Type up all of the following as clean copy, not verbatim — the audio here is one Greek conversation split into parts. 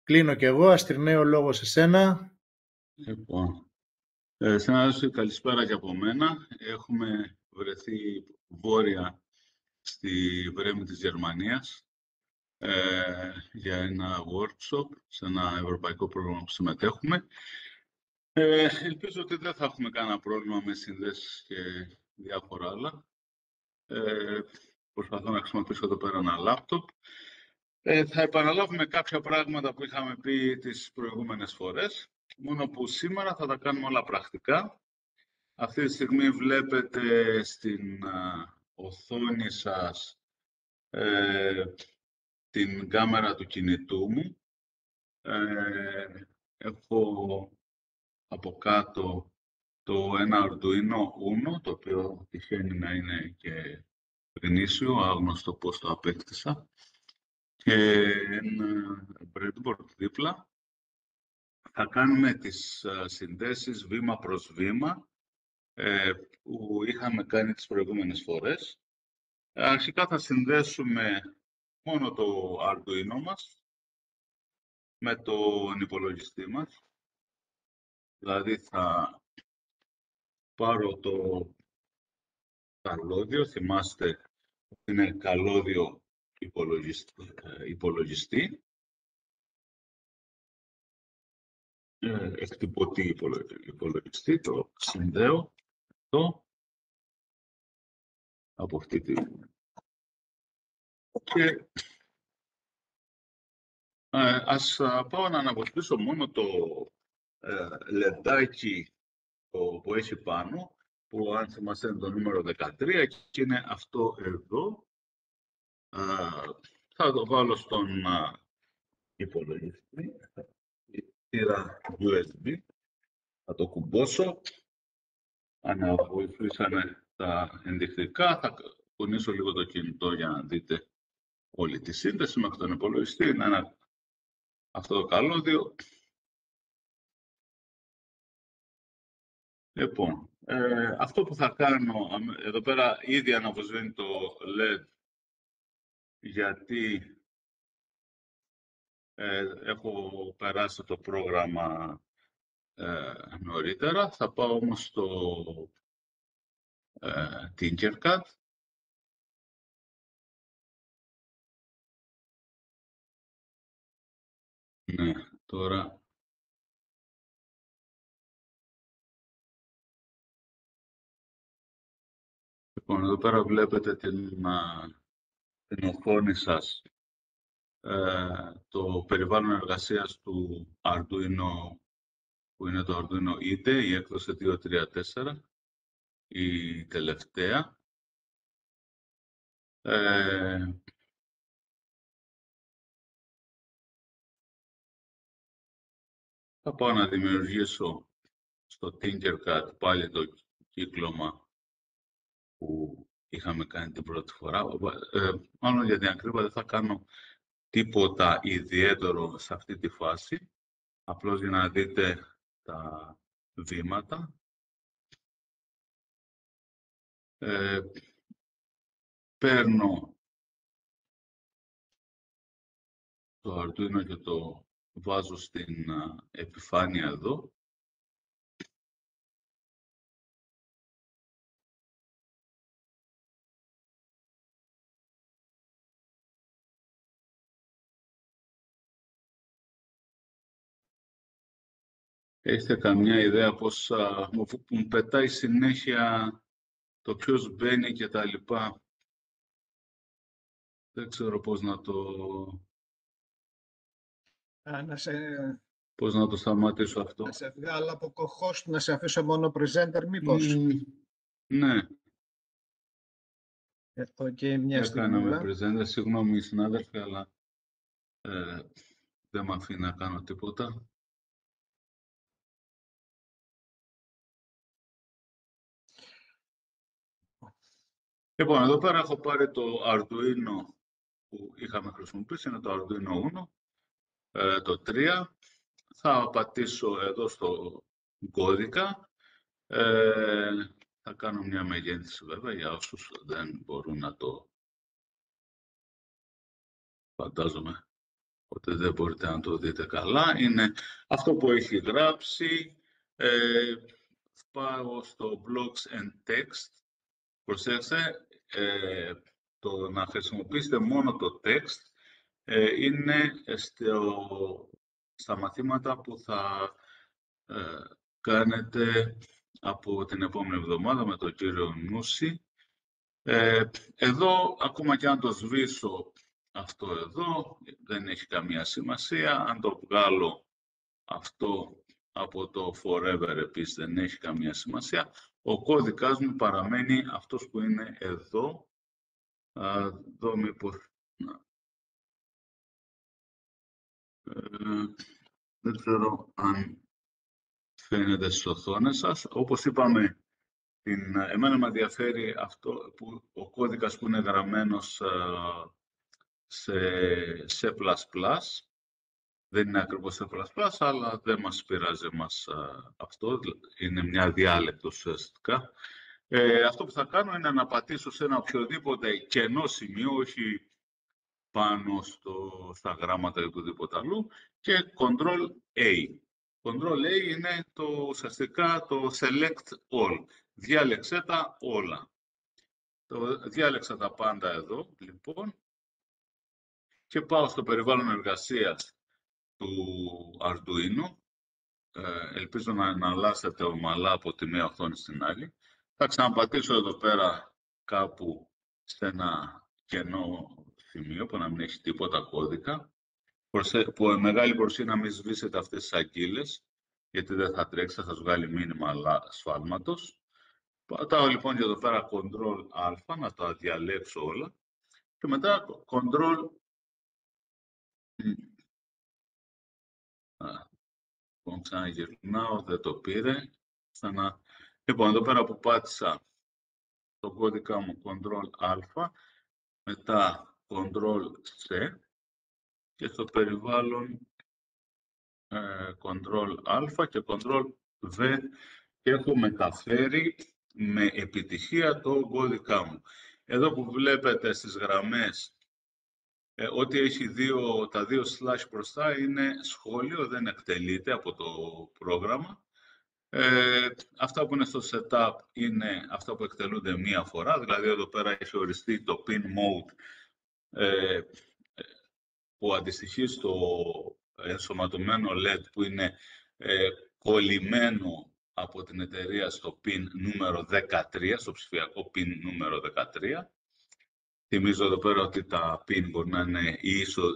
Κλείνω κι εγώ, Αστρινέο, λόγο σε σένα. Λοιπόν, συνάδελφοι, καλησπέρα και από μένα. Έχουμε βρεθεί βόρεια στη Βρέμη της Γερμανίας για ένα workshop, σε ένα ευρωπαϊκό πρόγραμμα που συμμετέχουμε. Ελπίζω ότι δεν θα έχουμε κανένα πρόβλημα με συνδέσεις και διάφορα άλλα. Προσπαθώ να χρησιμοποιήσω εδώ πέρα ένα λάπτοπ. Θα επαναλάβουμε κάποια πράγματα που είχαμε πει τις προηγούμενες φορές, μόνο που σήμερα θα τα κάνουμε όλα πρακτικά. Αυτή τη στιγμή βλέπετε στην οθόνη σας την κάμερα του κινητού μου. Έχω από κάτω ένα Arduino Uno, το οποίο τυχαίνει να είναι και γνήσιο, άγνωστο πώς το απέκτησα. Και ένα breadboard δίπλα. Θα κάνουμε τις συνδέσεις βήμα προς βήμα που είχαμε κάνει τις προηγούμενες φορές. Αρχικά θα συνδέσουμε μόνο το Arduino μας με τον υπολογιστή μας. Δηλαδή θα πάρω το καλώδιο, θυμάστε ότι είναι καλώδιο υπολογιστή. Εκτυπωτή υπολογιστή, το συνδέω αυτό από αυτή τη... Και ας πάω να αναβοσπίσω μόνο το λεντάκι που έχει πάνω, που αν θυμάστε είναι το νούμερο 13 και είναι αυτό εδώ. Θα το βάλω στον υπολογιστή, πήρα USB, θα το κουμπώσω. Αν βοηθήσανε τα ενδεικτικά, θα κουνήσω λίγο το κινητό για να δείτε όλη τη σύνδεση μέχρι τον υπολογιστή. Είναι αυτό το καλώδιο. Λοιπόν, αυτό που θα κάνω, εδώ πέρα ήδη αναβοσβήνει το LED, γιατί έχω περάσει το πρόγραμμα νωρίτερα. Θα πάω όμως στο Tinkercad. Ναι, τώρα... Λοιπόν, εδώ πέρα βλέπετε την οθόνη σας, το περιβάλλον εργασίας του Arduino, που είναι το Arduino IDE, η έκδοση 2.3.4, η τελευταία. Θα πάω να δημιουργήσω στο Tinkercad πάλι το κύκλωμα που είχαμε κάνει την πρώτη φορά. Μάλλον για την ακρίβεια δεν θα κάνω τίποτα ιδιαίτερο σε αυτή τη φάση. Απλώς για να δείτε τα βήματα. Παίρνω το Arduino και το βάζω στην επιφάνεια εδώ. Έχετε καμιά ιδέα πώς μου πετάει συνέχεια το ποιος μπαίνει και τα λοιπά. Δεν ξέρω πώς να το... Πώς να το σταματήσω αυτό. Να σε βγάλω από host, να σε αφήσω μόνο presenter, μήπως. Ναι. Μια στιγμή. Έκανα με presenter, συγγνώμη συνάδελφοι, αλλά δεν με αφήνει να κάνω τίποτα. Λοιπόν, εδώ πέρα έχω πάρει το Arduino που είχαμε χρησιμοποιήσει, είναι το Arduino Uno, το 3. Θα πατήσω εδώ στο κώδικα. Θα κάνω μια μεγέθυνση βέβαια για όσους δεν μπορούν να το φαντάζομαι οπότε δεν μπορείτε να το δείτε καλά. Είναι αυτό που έχει γράψει. Πάω στο blogs and text. Προσέξτε, το να χρησιμοποιήσετε μόνο το text είναι στα μαθήματα που θα κάνετε από την επόμενη εβδομάδα με τον κύριο Νούση. Εδώ, ακόμα και αν το σβήσω αυτό εδώ, δεν έχει καμία σημασία. Αν το βγάλω αυτό από το forever επίσης δεν έχει καμία σημασία. Ο κώδικας μου παραμένει αυτός που είναι εδώ. Εδώ μήπως... δεν ξέρω αν φαίνεται στις οθόνες σας. Όπως είπαμε, εμένα με ενδιαφέρει αυτό ο κώδικας που είναι γραμμένος σε C++. Δεν είναι ακριβώς C++, αλλά δεν μας πειράζει αυτό. Είναι μια διάλεκτος ουσιαστικά. Αυτό που θα κάνω είναι να πατήσω σε ένα οποιοδήποτε κενό σημείο, όχι πάνω στα γράμματα ή οτιδήποτε αλλού, και Ctrl-A. Ctrl-A είναι ουσιαστικά το Select All. Διάλεξε τα όλα. Διάλεξα τα πάντα εδώ, λοιπόν, και πάω στο περιβάλλον εργασίας του Arduino. Ελπίζω να εναλλάσσετε ομαλά από τη μία οθόνη στην άλλη. Θα ξαναπατήσω εδώ πέρα κάπου σε ένα κενό σημείο που να μην έχει τίποτα κώδικα. Που μεγάλη προσοχή να μην σβήσετε αυτές τις αγγείλες, γιατί δεν θα τρέξει, θα σας βγάλει μήνυμα σφάλματος. Πατάω λοιπόν και εδώ πέρα Ctrl-Α, να τα διαλέξω όλα. Και μετά Ctrl... Λοιπόν, ξαναγυρνάω, δεν το πήρε. Λοιπόν, εδώ πέρα που πάτησα το κώδικα μου Ctrl-Α, μετά Ctrl-C και στο περιβάλλον Ctrl-Α και Ctrl-V και έχω μεταφέρει με επιτυχία το κώδικα μου. Εδώ που βλέπετε στις γραμμές, ό,τι έχει τα δύο slash μπροστά είναι σχόλιο, δεν εκτελείται από το πρόγραμμα. Αυτά που είναι στο setup είναι αυτά που εκτελούνται μία φορά, δηλαδή εδώ πέρα έχει οριστεί το pin mode που αντιστοιχεί στο ενσωματωμένο LED που είναι κολλημένο από την εταιρεία στο pin νούμερο 13, στο ψηφιακό pin νούμερο 13. Θυμίζω εδώ πέρα ότι τα pin μπορεί να είναι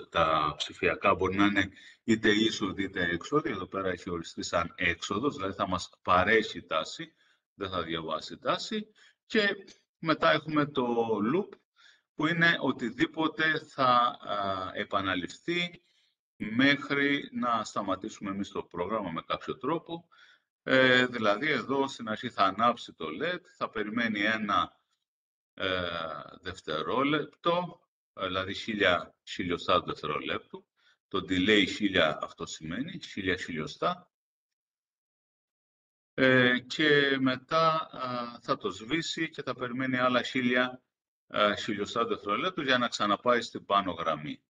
τα ψηφιακά μπορεί να είναι είτε είσοδοι είτε έξοδοι. Εδώ πέρα έχει οριστεί σαν έξοδος, δηλαδή θα μας παρέχει τάση, δεν θα διαβάσει τάση. Και μετά έχουμε το loop, που είναι οτιδήποτε θα επαναληφθεί μέχρι να σταματήσουμε εμείς το πρόγραμμα με κάποιο τρόπο. Δηλαδή εδώ στην αρχή θα ανάψει το LED, θα περιμένει ένα δευτερόλεπτο, δηλαδή 1000 χιλιοστά του δευτερολέπτου. Το delay 1000 αυτό σημαίνει, 1000 χιλιοστά. Και μετά θα το σβήσει και θα περιμένει άλλα 1000 χιλιοστά του δευτερολέπτου για να ξαναπάει στην πάνω γραμμή.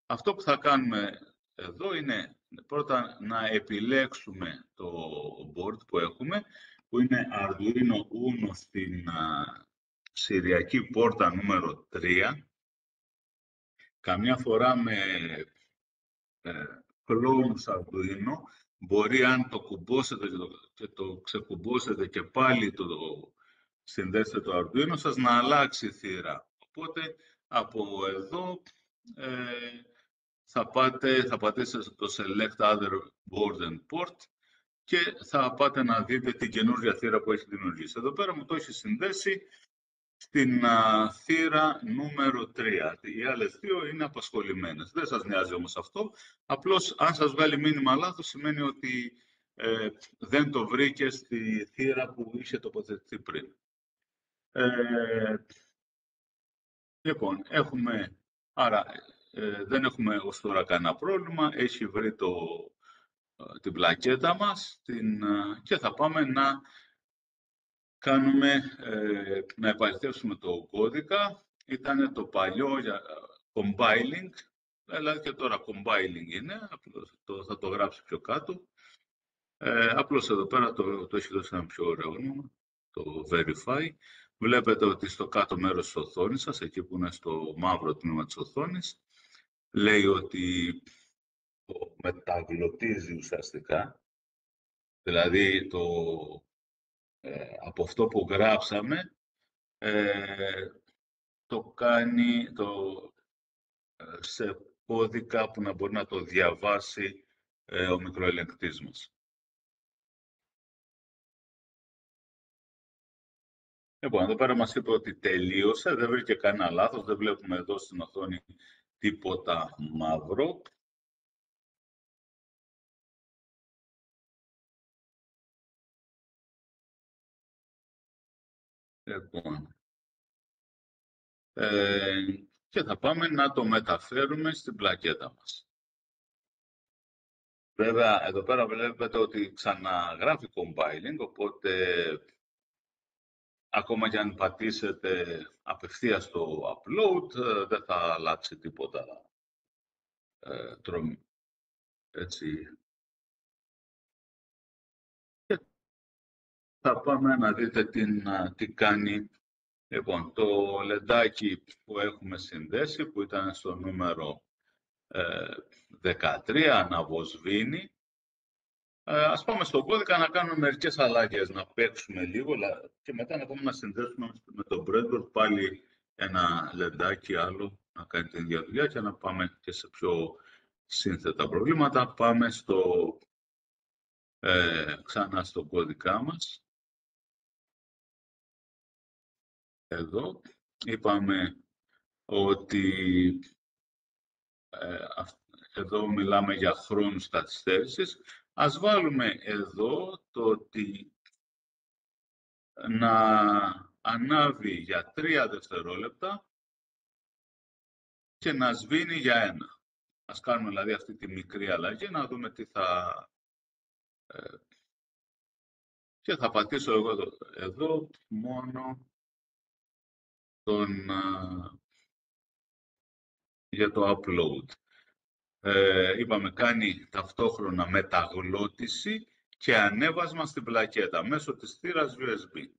Αυτό που θα κάνουμε εδώ είναι πρώτα να επιλέξουμε το board που έχουμε, που είναι Arduino Uno στην σηριακή πόρτα νούμερο 3. Καμιά φορά με clones Arduino μπορεί, αν το κουμπώσετε και το ξεκουμπώσετε και πάλι το συνδέσετε το Arduino σας, να αλλάξει η θύρα. Οπότε από εδώ θα πατήσετε το Select Other Board and Port και θα πάτε να δείτε την καινούργια θύρα που έχει δημιουργήσει. Εδώ πέρα μου το έχει συνδέσει στην θύρα νούμερο 3. Οι άλλες δύο είναι απασχολημένες. Δεν σας νοιάζει όμως αυτό. Απλώς, αν σας βγάλει μήνυμα λάθος, σημαίνει ότι δεν το βρήκε στη θύρα που είχε τοποθετηθεί πριν. Λοιπόν, δεν έχουμε ως τώρα κανένα πρόβλημα. Έχει βρει την πλακέτα μας και θα πάμε να επαληθεύσουμε το κώδικα. Ήταν το παλιό compiling, δηλαδή και τώρα compiling είναι, θα το γράψει πιο κάτω. Απλώς εδώ πέρα το έχει δώσει ένα πιο ωραίο όνομα, το verify. Βλέπετε ότι στο κάτω μέρος της οθόνης σας, εκεί που είναι στο μαύρο τμήμα της οθόνης, λέει ότι το μεταγλωτίζει ουσιαστικά. Δηλαδή, από αυτό που γράψαμε, το κάνει σε κώδικα που να μπορεί να το διαβάσει ο μικροελεγκτής μας. Λοιπόν, εδώ πέρα μας είπε ότι τελείωσε, δεν βρήκε κανένα λάθος, δεν βλέπουμε εδώ στην οθόνη τίποτα μαύρο. Λοιπόν, και θα πάμε να το μεταφέρουμε στην πλακέτα μας. Βέβαια, εδώ πέρα βλέπετε ότι ξαναγράφει compiling, οπότε ακόμα και αν πατήσετε απευθείας το upload, δεν θα αλλάξει τίποτα. Έτσι. Και θα πάμε να δείτε τι κάνει. Λοιπόν, το λεντάκι που έχουμε συνδέσει, που ήταν στο νούμερο 13, αναβοσβήνει. Ας πάμε στον κώδικα να κάνουμε μερικές αλλαγές, να παίξουμε λίγο και μετά να πάμε να συνδέσουμε με το breadboard πάλι ένα λεντάκι άλλο να κάνει την ίδια δουλειά και να πάμε και σε πιο σύνθετα προβλήματα. Πάμε ξανά στον κώδικά μας. Εδώ είπαμε ότι εδώ μιλάμε για χρόνους καθυστέρησης. Ας βάλουμε εδώ το ότι να ανάβει για 3 δευτερόλεπτα και να σβήνει για 1. Ας κάνουμε δηλαδή αυτή τη μικρή αλλαγή, να δούμε τι θα... Και θα πατήσω εγώ εδώ μόνο για το upload. Είπαμε, κάνει ταυτόχρονα μεταγλώτηση και ανέβασμα στην πλακέτα μέσω της θύρας USB.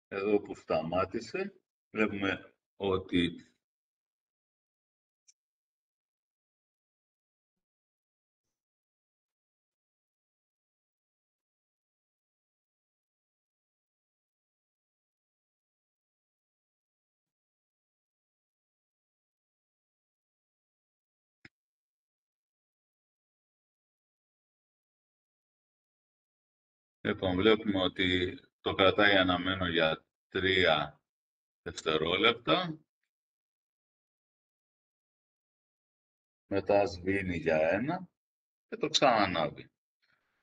Εδώ που σταμάτησε, βλέπουμε ότι λοιπόν, βλέπουμε ότι το κρατάει αναμένο για 3 δευτερόλεπτα. Μετά σβήνει για 1 και το ξανανάβει.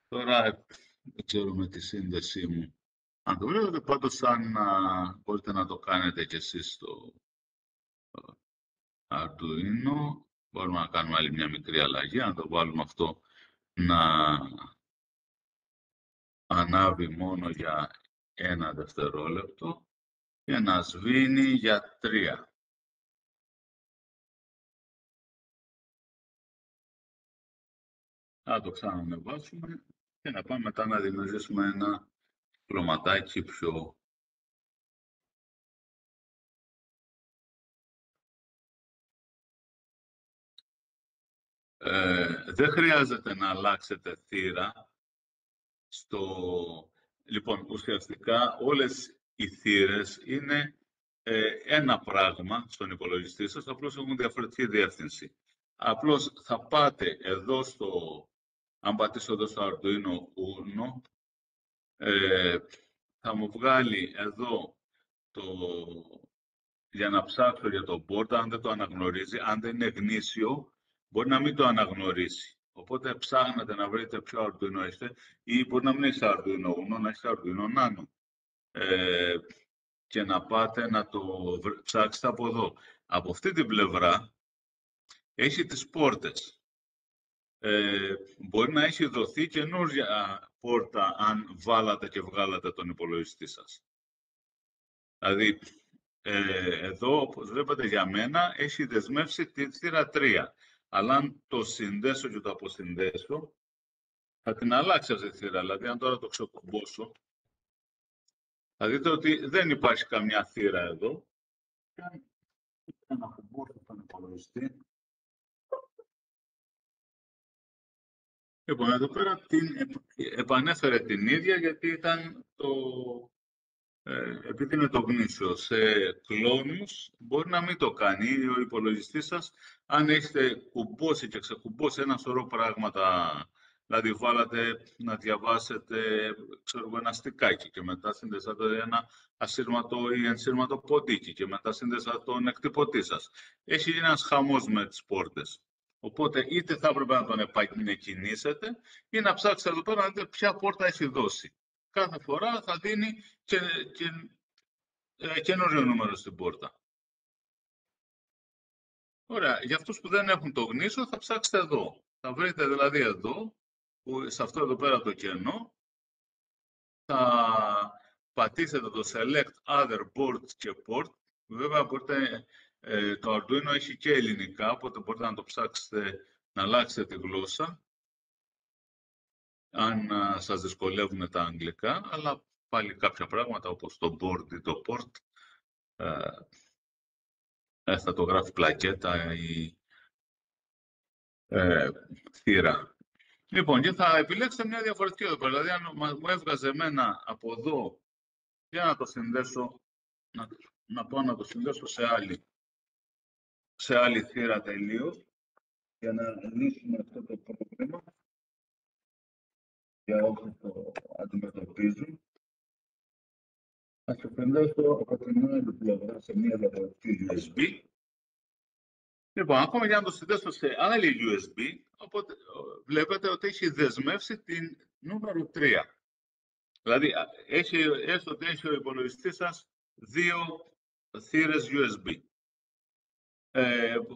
Τώρα, δεν ξέρω με τη σύνδεσή μου αν το βλέπετε, πάντως αν μπορείτε να το κάνετε και εσείς στο Arduino, μπορούμε να κάνουμε άλλη μια μικρή αλλαγή, να το βάλουμε αυτό να ανάβει μόνο για 1 δευτερόλεπτο και να σβήνει για 3. Να το ξανανεβάσουμε και να πάμε μετά να δημιουργήσουμε ένα χρωματάκι πιο... δεν χρειάζεται να αλλάξετε θύρα. Λοιπόν, ουσιαστικά όλες οι θύρες είναι ένα πράγμα στον υπολογιστή σας, απλώς έχουν διαφορετική διεύθυνση. Απλώς θα πάτε εδώ αν πατήσω εδώ στο Arduino Uno, θα μου βγάλει εδώ για να ψάξω για το board, αν δεν το αναγνωρίζει, αν δεν είναι γνήσιο, μπορεί να μην το αναγνωρίσει. Οπότε ψάχνετε να βρείτε ποιο Arduino έχετε ή μπορεί να μην έχετε Arduino Uno, να έχετε Arduino Nano. Και να πάτε να το ψάξετε από εδώ. Από αυτή την πλευρά έχει τις πόρτες. Μπορεί να έχει δοθεί καινούργια πόρτα αν βάλατε και βγάλατε τον υπολογιστή σας. Δηλαδή, εδώ, όπως βλέπετε για μένα, έχει δεσμεύσει τη θύρα 3. Αλλά αν το συνδέσω και το αποσυνδέσω, θα την αλλάξει αυτή τη θύρα. Δηλαδή, αν τώρα το ξεκουμπώσω, θα δείτε ότι δεν υπάρχει καμιά θύρα εδώ. Και αν ανακουμπώσω τον υπολογιστή, λοιπόν, εδώ πέρα επανέφερε την ίδια, γιατί ήταν επειδή είναι το γνήσιο. Σε κλόνους μπορεί να μην το κάνει ο υπολογιστής σας. Αν έχετε κουμπώσει και ξεκουμπώσει ένα σωρό πράγματα, δηλαδή βάλατε να διαβάσετε ένα στικάκι και μετά συνδέσατε ένα ασύρματο ή ενσύρματο ποντίκι και μετά συνδέσατε τον εκτυπωτή σας. Έχει γίνει ένας χαμός με τις πόρτες. Οπότε είτε θα έπρεπε να τον επακινήσετε ή να ψάξετε εδώ πέρα να δείτε ποια πόρτα έχει δώσει. Κάθε φορά θα δίνει καινούριο νούμερο στην πόρτα. Ωραία. Για αυτούς που δεν έχουν το γνήσιο, θα ψάξετε εδώ. Θα βρείτε δηλαδή εδώ, σε αυτό εδώ πέρα το κενό, θα πατήσετε το Select Other Boards και Port. Βέβαια, το Arduino έχει και ελληνικά, οπότε μπορείτε να το ψάξετε να αλλάξετε τη γλώσσα, αν σας δυσκολεύουν τα αγγλικά, αλλά πάλι κάποια πράγματα όπως το board ή το port θα το γράφει πλακέτα ή θύρα. Λοιπόν, και θα επιλέξετε μια διαφορετική εδώ. Δηλαδή, αν μου έβγαζε εμένα από εδώ, για να το συνδέσω, να πάω να το συνδέσω σε άλλη θύρα τελείως, για να λύσουμε αυτό το πρόβλημα, για όσοι το αντιμετωπίζουν. Θα το συνδέσω από την άλλη πλευρά σε μια διαφορετική USB. Λοιπόν, ακόμα για να το συνδέσω σε άλλη USB, οπότε βλέπετε ότι έχει δεσμεύσει την νούμερο 3. Δηλαδή, έστω ότι έχει ο υπολογιστής σας 2 θύρες USB.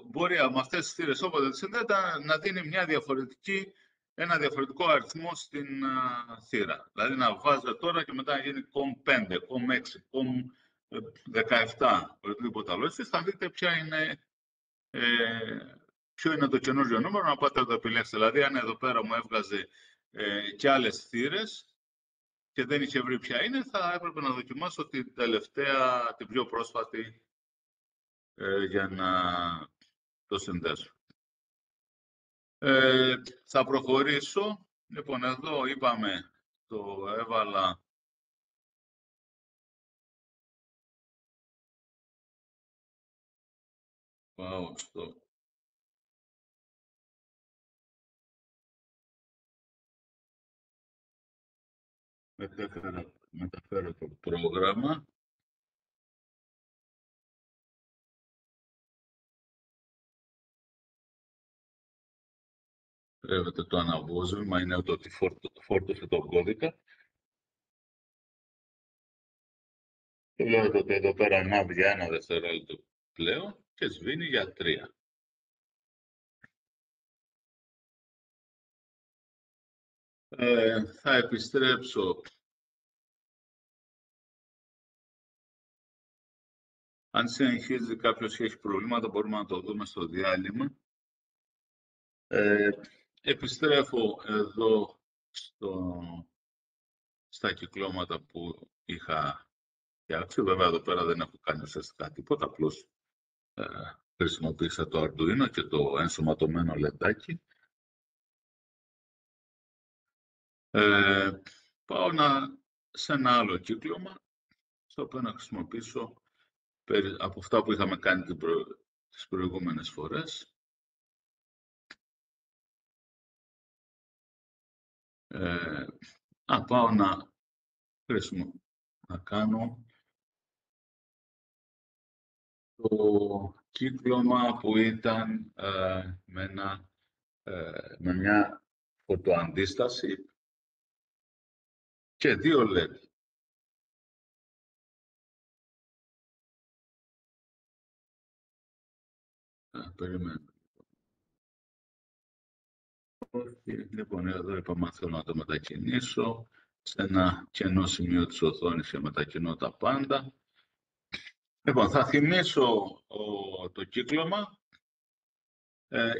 Μπορεί με αυτές τις θύρες, όποτε τις συνδέεται, να δίνει ένα διαφορετικό αριθμό στην θύρα. Δηλαδή, να βάζετε τώρα και μετά να γίνει COM5, COM6, COM17, οτιδήποτε άλλο. Εσείς θα δείτε ποιο είναι το καινούριο νούμερο, να πάτε να το επιλέξετε. Δηλαδή, αν εδώ πέρα μου έβγαζε και άλλες θύρες και δεν είχε βρει ποια είναι, θα έπρεπε να δοκιμάσω την τελευταία, την πιο πρόσφατη, για να το συνδέσω. Θα προχωρήσω. Λοιπόν, εδώ είπαμε, το έβαλα πάω στο μεταφέρω το πρόγραμμα. Βλέπετε το αναβόσβημα, είναι το ότι φόρτωσε τον κώδικα. Και βλέπετε ότι εδώ πέρα ανάβει για 1 δευτερόλεπτο πλέον και σβήνει για 3. Θα επιστρέψω. Αν συνεχίζει κάποιος και έχει προβλήματα, μπορούμε να το δούμε στο διάλειμμα. Επιστρέφω εδώ στα κυκλώματα που είχα φτιάξει. Βέβαια, εδώ πέρα δεν έχω κάνει ουσιαστικά τίποτα, απλώς χρησιμοποίησα το Arduino και το ενσωματωμένο λεντάκι. Πάω σε ένα άλλο κύκλωμα, στο οποίο να χρησιμοποιήσω από αυτά που είχαμε κάνει τις προηγούμενες φορές. Πάω να κάνω το κύκλωμα που ήταν με μια φωτοαντίσταση και 2 LED. Περιμένω. Λοιπόν, εδώ είπαμε θέλω να το μετακινήσω σε ένα κενό σημείο της οθόνης και μετακινώ τα πάντα. Λοιπόν, θα θυμίσω το κύκλωμα.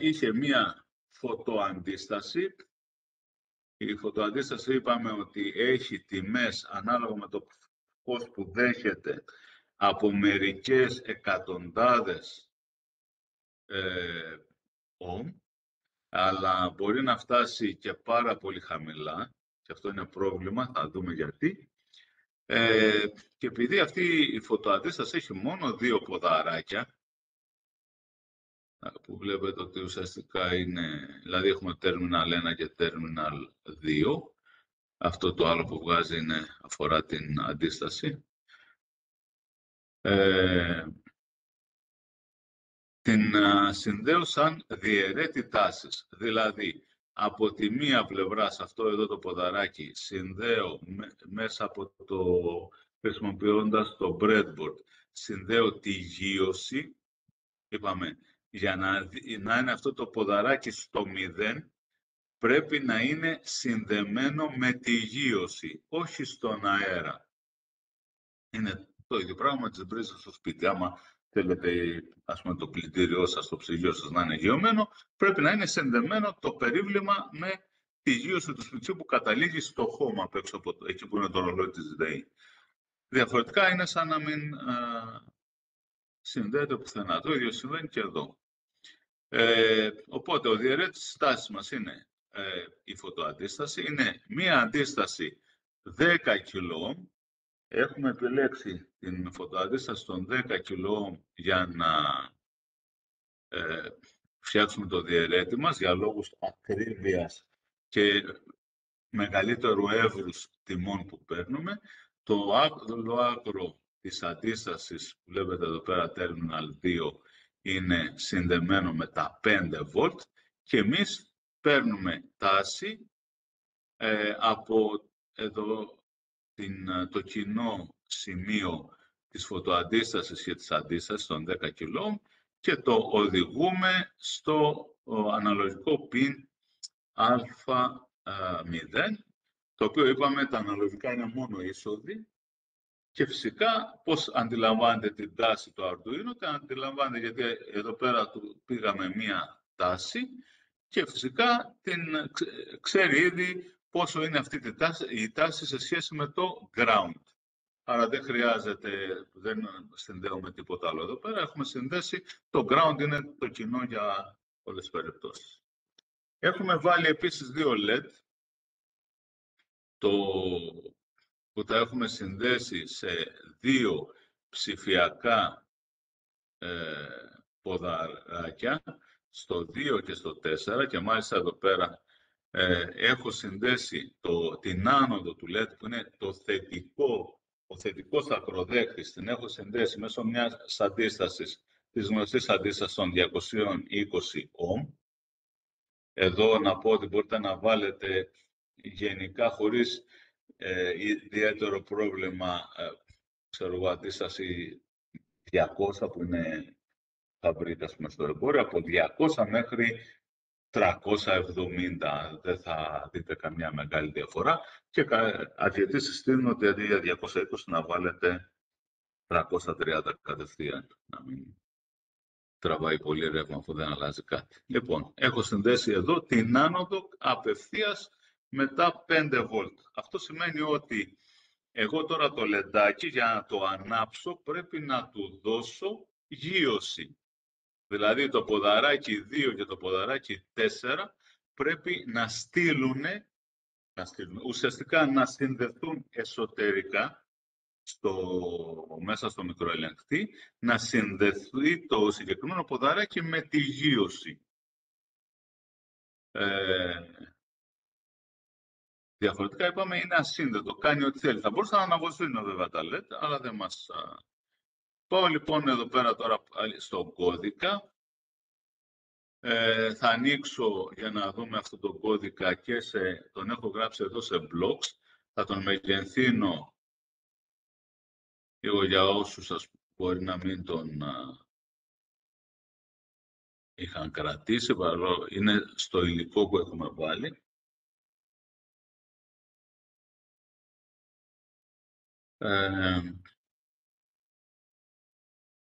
Είχε μία φωτοαντίσταση. Η φωτοαντίσταση είπαμε ότι έχει τιμές ανάλογα με το φως που δέχεται από μερικές εκατοντάδες ohm, αλλά μπορεί να φτάσει και πάρα πολύ χαμηλά, και αυτό είναι πρόβλημα, θα δούμε γιατί. Και επειδή αυτή η φωτοαντίσταση έχει μόνο 2 ποδαράκια, που βλέπετε ότι ουσιαστικά είναι, δηλαδή έχουμε terminal 1 και terminal 2, αυτό το άλλο που βγάζει αφορά την αντίσταση. Την συνδέω σαν διαιρέτη τάσης, δηλαδή από τη μία πλευρά σε αυτό εδώ το ποδαράκι συνδέω μέσα από χρησιμοποιώντας το breadboard, συνδέω τη γείωση, είπαμε, για να είναι αυτό το ποδαράκι στο 0, πρέπει να είναι συνδεμένο με τη γείωση, όχι στον αέρα. Είναι το ίδιο πράγμα της μπρίζας στο σπίτι. Άμα θέλετε, ας πούμε, το πλυντήριό σας, το ψυγείο σας να είναι γειωμένο, πρέπει να είναι συνδεμένο το περίβλημα με τη γείωση του σπιτιού που καταλήγει στο χώμα απ' έξω από εκεί που είναι το ρολόι της ΔΕΗ. Διαφορετικά είναι σαν να μην συνδέεται πουθενά. Το ίδιο συμβαίνει και εδώ. Οπότε, ο διαιρέτης της τάσης μας είναι η φωτοαντίσταση. Είναι μία αντίσταση 10 kΩ. Έχουμε επιλέξει την φωτοαντίσταση των 10 kΩ για να φτιάξουμε το διαιρέτη μας για λόγους ακρίβειας και μεγαλύτερου εύρους τιμών που παίρνουμε. Το άλλο άκρο της αντίστασης που βλέπετε εδώ πέρα, terminal 2, είναι συνδεμένο με τα 5 volt και εμείς παίρνουμε τάση από εδώ το κοινό σημείο της φωτοαντίστασης και της αντίστασης των 10 kΩ και το οδηγούμε στο αναλογικό pin α0, το οποίο είπαμε τα αναλογικά είναι μόνο είσοδοι. Και φυσικά πώς αντιλαμβάνεται την τάση του Arduino, τα αντιλαμβάνεται γιατί εδώ πέρα του πήγαμε μία τάση και φυσικά ξέρει ήδη πόσο είναι αυτή η τάση σε σχέση με το ground. Άρα δεν χρειάζεται, δεν συνδέουμε τίποτα άλλο εδώ πέρα, έχουμε συνδέσει, το ground είναι το κοινό για όλες τις περιπτώσεις. Έχουμε βάλει επίσης 2 LED, που τα έχουμε συνδέσει σε 2 ψηφιακά ποδαράκια, στο 2 και στο 4, και μάλιστα εδώ πέρα έχω συνδέσει την άνοδο του LED, που είναι ο θετικός ακροδέκτης, την έχω συνδέσει μέσω μιας αντίστασης, της γνωστής αντίστασης των 220 ohm. Εδώ να πω ότι μπορείτε να βάλετε γενικά χωρίς ιδιαίτερο πρόβλημα, ξέρω εγώ, αντίσταση 200 που θα βρείτε, ας πούμε, στο εμπόριο, από 200 μέχρι 370, δεν θα δείτε καμιά μεγάλη διαφορά και αρκετοί συστήνουν ότι αντί για 220 να βάλετε 330 κατευθείαν, να μην τραβάει πολύ ρεύμα αφού δεν αλλάζει κάτι. Λοιπόν, έχω συνδέσει εδώ την άνοδο απευθείας μετά 5 volt. Αυτό σημαίνει ότι εγώ τώρα το λεντάκι για να το ανάψω πρέπει να του δώσω γείωση. Δηλαδή το ποδαράκι 2 και το ποδαράκι 4 πρέπει να στείλουν, ουσιαστικά να συνδεθούν εσωτερικά μέσα στο μικροελεγκτή, να συνδεθεί το συγκεκριμένο ποδαράκι με τη γείωση. Διαφορετικά είπαμε είναι ασύνδετο, κάνει ό,τι θέλει. Θα μπορούσα να αναβοσβήνω βέβαια τα LED, αλλά δεν μας... Πάω λοιπόν εδώ πέρα τώρα στον κώδικα. Θα ανοίξω για να δούμε αυτόν τον κώδικα και τον έχω γράψει εδώ σε blocks. Θα τον μεγενθύνω λίγο για όσους μπορεί να μην τον είχαν κρατήσει, παρόλο είναι στο υλικό που έχουμε βάλει.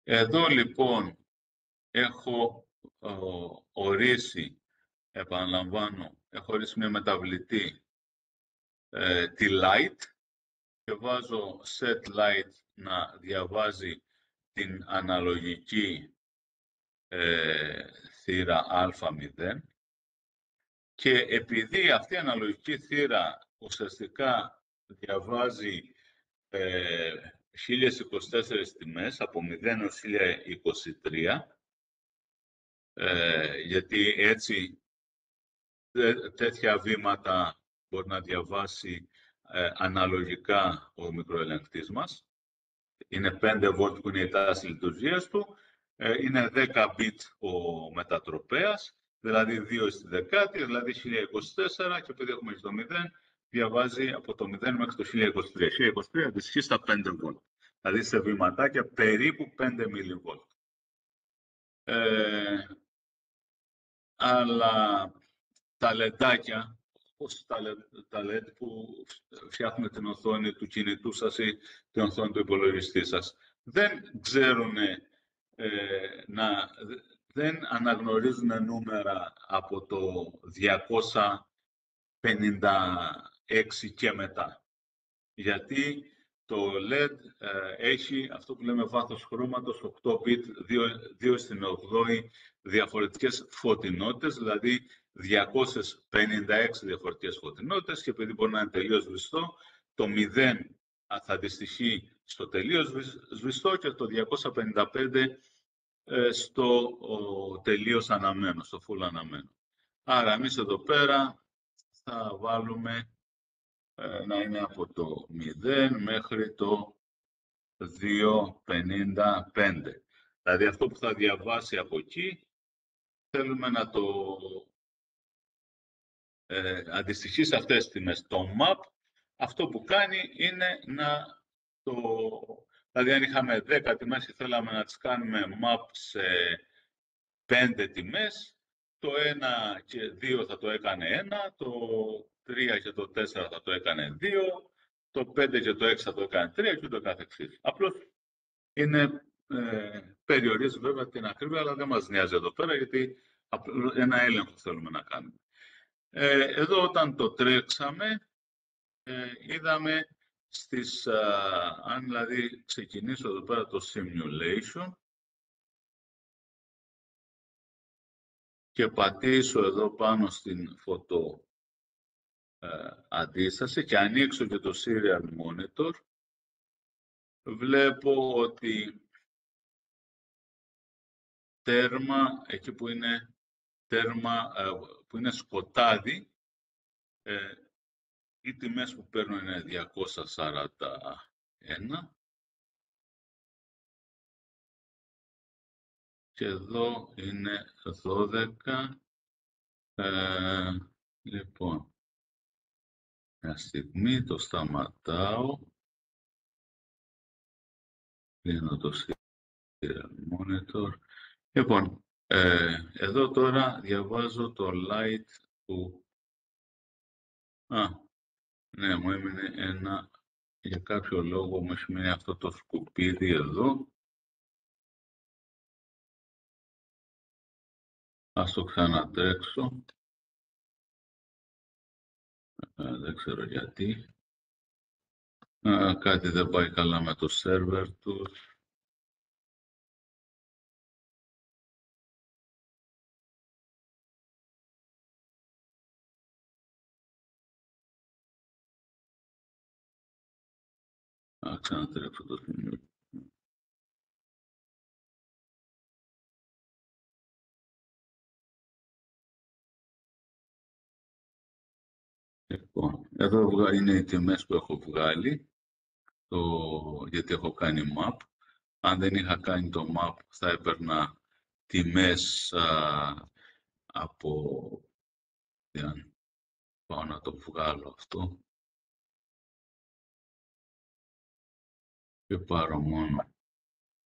Εδώ λοιπόν έχω ορίσει, επαναλαμβάνω, έχω ορίσει μια μεταβλητή, τη light, και βάζω set light να διαβάζει την αναλογική θύρα α0, και επειδή αυτή η αναλογική θύρα ουσιαστικά διαβάζει 1024 τιμές από 0 έως 1023, γιατί έτσι τέτοια βήματα μπορεί να διαβάσει αναλογικά ο μικροελεγκτής μας. Είναι 5 volt που είναι η τάση λειτουργίας του, είναι 10 bit ο μετατροπέας, δηλαδή 2 στη δεκάτη, δηλαδή 1024, και επειδή έχουμε και το 0, διαβάζει από το 0 μέχρι το 1023. 1023 αντιστοιχεί στα 5 volt, δηλαδή σε βηματάκια περίπου 5 mV. Αλλά τα λεντάκια, όπως τα LED που φτιάχνουν την οθόνη του κινητού σας ή την οθόνη του υπολογιστή σας, δεν ξέρουν δεν αναγνωρίζουν νούμερα από το 256 και μετά. Γιατί το LED έχει αυτό που λέμε βάθος χρώματος 8 bit, 2 στην 8η διαφορετικές φωτεινότητες, δηλαδή 256 διαφορετικές φωτεινότητες, και επειδή μπορεί να είναι τελείως σβηστό, το 0 θα αντιστοιχεί στο τελείως σβηστό και το 255 στο τελείως αναμένο, στο full αναμένο. Άρα εμείς εδώ πέρα θα βάλουμε να είναι από το 0 μέχρι το 255. Δηλαδή αυτό που θα διαβάσει από εκεί θέλουμε να το αντιστοιχεί σε αυτές τις τιμές. Το map αυτό που κάνει είναι να το... Δηλαδή αν είχαμε 10 τιμές και θέλαμε να τις κάνουμε map σε 5 τιμές, το 1 και 2 θα το έκανε 1, το 3 και το 4 θα το έκανε 2, το 5 και το 6 θα το έκανε 3 και ούτω καθεξής. Απλώς είναι περιορίζει βέβαια την ακρίβεια, αλλά δεν μας νοιάζει εδώ πέρα, γιατί ένα έλεγχο θέλουμε να κάνουμε. Εδώ όταν το τρέξαμε, είδαμε στις, αν δηλαδή ξεκινήσω εδώ πέρα το simulation και πατήσω εδώ πάνω στην φωτό αντίσταση και ανοίξω και το serial monitor, βλέπω ότι τέρμα, εκεί που είναι τέρμα, που είναι σκοτάδι, οι τιμές που παίρνω είναι 241 και εδώ είναι 12. Λοιπόν, μια στιγμή το σταματάω, κλείνω το serial monitor. Λοιπόν, εδώ τώρα διαβάζω το light που... Ναι, μου έμεινε ένα, για κάποιο λόγο μου έχει μείνει αυτό το σκουπίδι εδώ. Ας το ξανατρέξω. Δεν ξέρω γιατί. Κάτι δεν πάει καλά με το σερβερ τους. Ξανατρέξω το σημείο. Λοιπόν, εδώ είναι οι τιμές που έχω βγάλει, γιατί έχω κάνει map. Αν δεν είχα κάνει το map, θα έπαιρνα τιμές από... Πάω να το βγάλω αυτό. Και πάρω μόνο.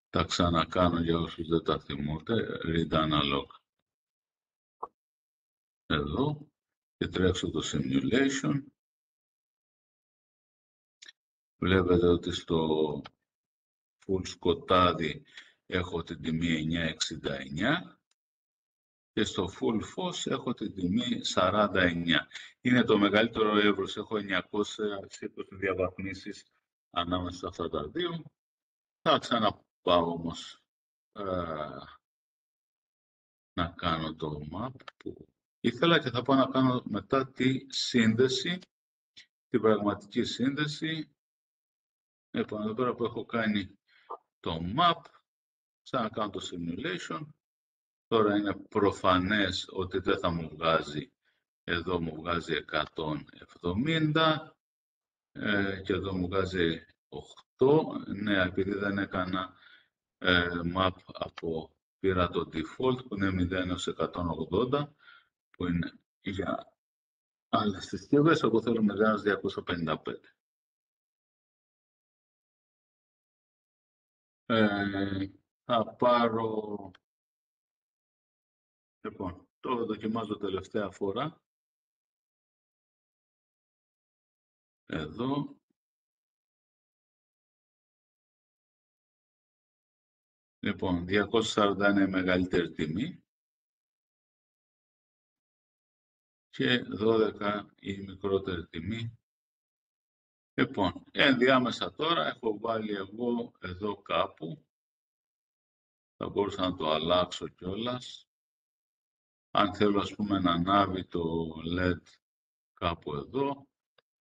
Τα ξανακάνω για όσους δεν τα θυμούνται. Read analog εδώ και τρέξω το simulation. Βλέπετε ότι στο full σκοτάδι έχω την τιμή 9,69 και στο full φως έχω την τιμή 49. Είναι το μεγαλύτερο εύρος, έχω 920 διαβαθμίσεις ανάμεσα σε αυτά τα δύο. Θα ξαναπάω όμως να κάνω το map που ήθελα και θα πάω να κάνω μετά τη σύνδεση, την πραγματική σύνδεση. Λοιπόν, εδώ πέρα που έχω κάνει το map, ξανακάνω το simulation. Τώρα είναι προφανές ότι δεν θα μου βγάζει, εδώ μου βγάζει 170 και εδώ μου βγάζει 8. Ναι, επειδή δεν έκανα map πήρα το default που είναι 0 έως 180, που είναι για άλλες συσκευές, εγώ θέλω 0 έως 255. Θα πάρω... Λοιπόν, τώρα δοκιμάζω τελευταία φορά. Εδώ. Λοιπόν, 240 είναι η μεγαλύτερη τιμή και 12 η μικρότερη τιμή. Λοιπόν, ενδιάμεσα τώρα έχω βάλει εγώ εδώ κάπου. Θα μπορούσα να το αλλάξω κιόλας. Αν θέλω, ας πούμε, να ανάβει το LED κάπου εδώ,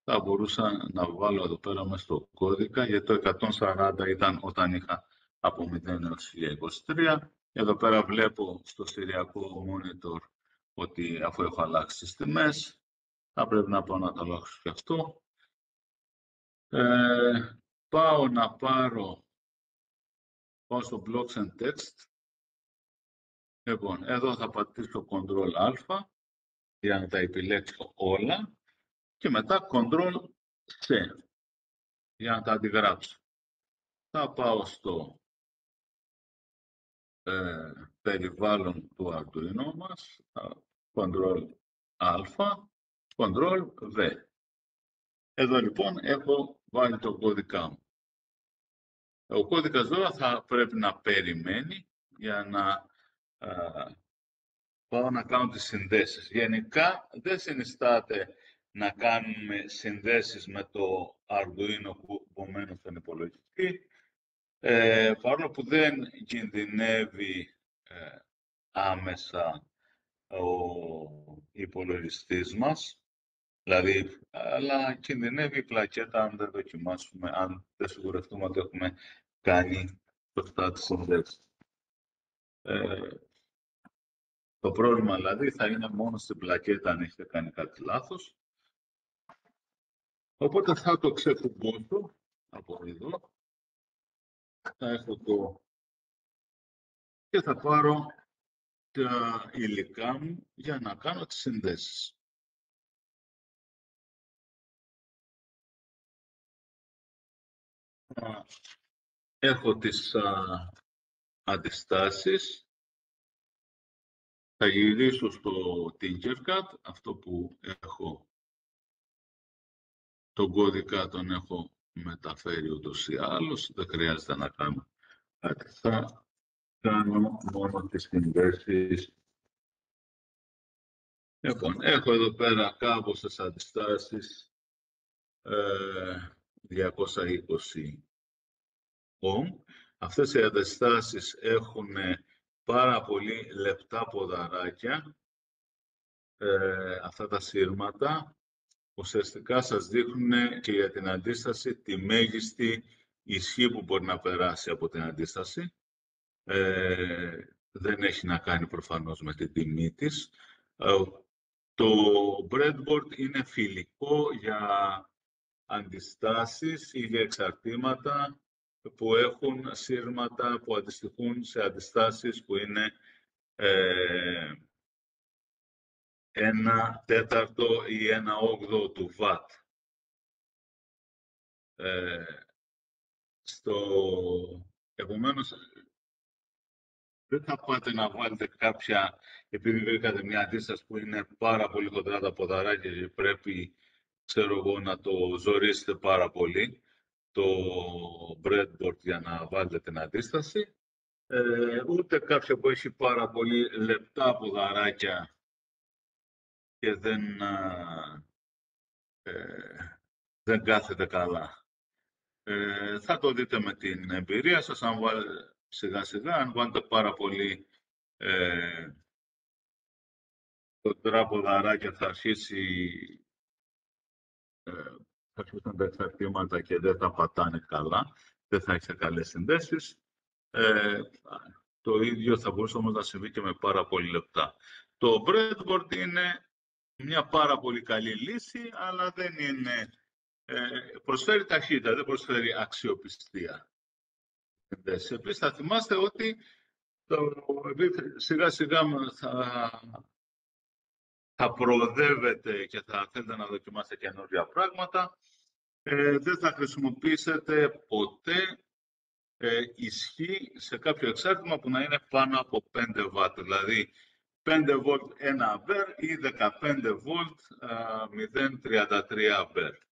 θα μπορούσα να βάλω εδώ πέρα μέσα στο κώδικα, γιατί το 140 ήταν όταν είχα από 0 έως 1023. Εδώ πέρα βλέπω στο σηριακό monitor ότι αφού έχω αλλάξει τις τιμές, θα πρέπει να πάω να το αλλάξω και αυτό. Πάω να πάω στο blocks and text. Λοιπόν, εδώ θα πατήσω Ctrl Α για να τα επιλέξω όλα και μετά Ctrl C για να τα αντιγράψω. Θα πάω στο περιβάλλον του Arduino μας, Ctrl Α, Ctrl V. Εδώ λοιπόν έχω βάλει το κώδικα μου. Ο κώδικας τώρα θα πρέπει να περιμένει για να πάω να κάνω τις συνδέσεις. Γενικά δεν συνιστάται να κάνουμε συνδέσεις με το Arduino που επομένω στον υπολογιστή. Παρόλο που δεν κινδυνεύει άμεσα ο υπολογιστής μας, δηλαδή, αλλά κινδυνεύει η πλακέτα αν δεν δοκιμάσουμε, αν δεν σιγουρευτούμε ότι έχουμε κάνει σωστά τις συνδέσεις. Το πρόβλημα δηλαδή θα είναι μόνο στην πλακέτα αν έχετε κάνει κάτι λάθος. Οπότε θα το ξεκουμπώσω από εδώ. Θα έχω το... και θα πάρω τα υλικά μου για να κάνω τις συνδέσεις. Έχω τις αντιστάσεις. Θα γυρίσω στο Tinkercad, αυτό που έχω, τον κώδικα τον έχω μεταφέρει ούτως ή άλλως, δεν χρειάζεται να κάνω κάτι. Θα κάνω μόνο τις συνδέσεις. Λοιπόν, έχω εδώ πέρα κάμποσες αντιστάσεις 220 ohm. Αυτές οι αντιστάσεις έχουν πάρα πολύ λεπτά ποδαράκια. Αυτά τα σύρματα ουσιαστικά σας δείχνουν και για την αντίσταση τη μέγιστη ισχύ που μπορεί να περάσει από την αντίσταση. Δεν έχει να κάνει προφανώς με την τιμή της. Το breadboard είναι φιλικό για αντιστάσεις ή για εξαρτήματα που έχουν σύρματα που αντιστοιχούν σε αντιστάσεις που είναι 1/4 ή 1/8 του watt. Επομένως, Δεν θα πάτε να βάλετε κάποια, επειδή βρήκατε μια αντίσταση που είναι πάρα πολύ κοντά τα ποδαράκια και πρέπει, ξέρω εγώ, να το ζορίσετε πάρα πολύ, το breadboard για να βάλετε την αντίσταση. Ούτε κάποια που έχει πάρα πολύ λεπτά ποδαράκια και δεν κάθεται καλά. Θα το δείτε με την εμπειρία σας, αν σιγά σιγά, αν βάλετε πάρα πολύ κοντρά ποδαράκια θα αρχίσουν τα εξαρτήματα και δεν θα πατάνε καλά, δεν θα έχετε καλές συνδέσεις. Το ίδιο θα μπορούσε όμως να συμβεί και με πάρα πολύ λεπτά. Το breadboard είναι μια πάρα πολύ καλή λύση, αλλά δεν είναι, προσφέρει ταχύτητα, δεν προσφέρει αξιοπιστία. Επίσης θα θυμάστε ότι σιγά σιγά θα προοδεύετε και θα θέλετε να δοκιμάσετε καινούργια πράγματα. Δεν θα χρησιμοποιήσετε ποτέ ισχύ σε κάποιο εξάρτημα που να είναι πάνω από 5 W. Δηλαδή 5 V 1 αμπέρ ή 15 V 0,33 αμπέρ.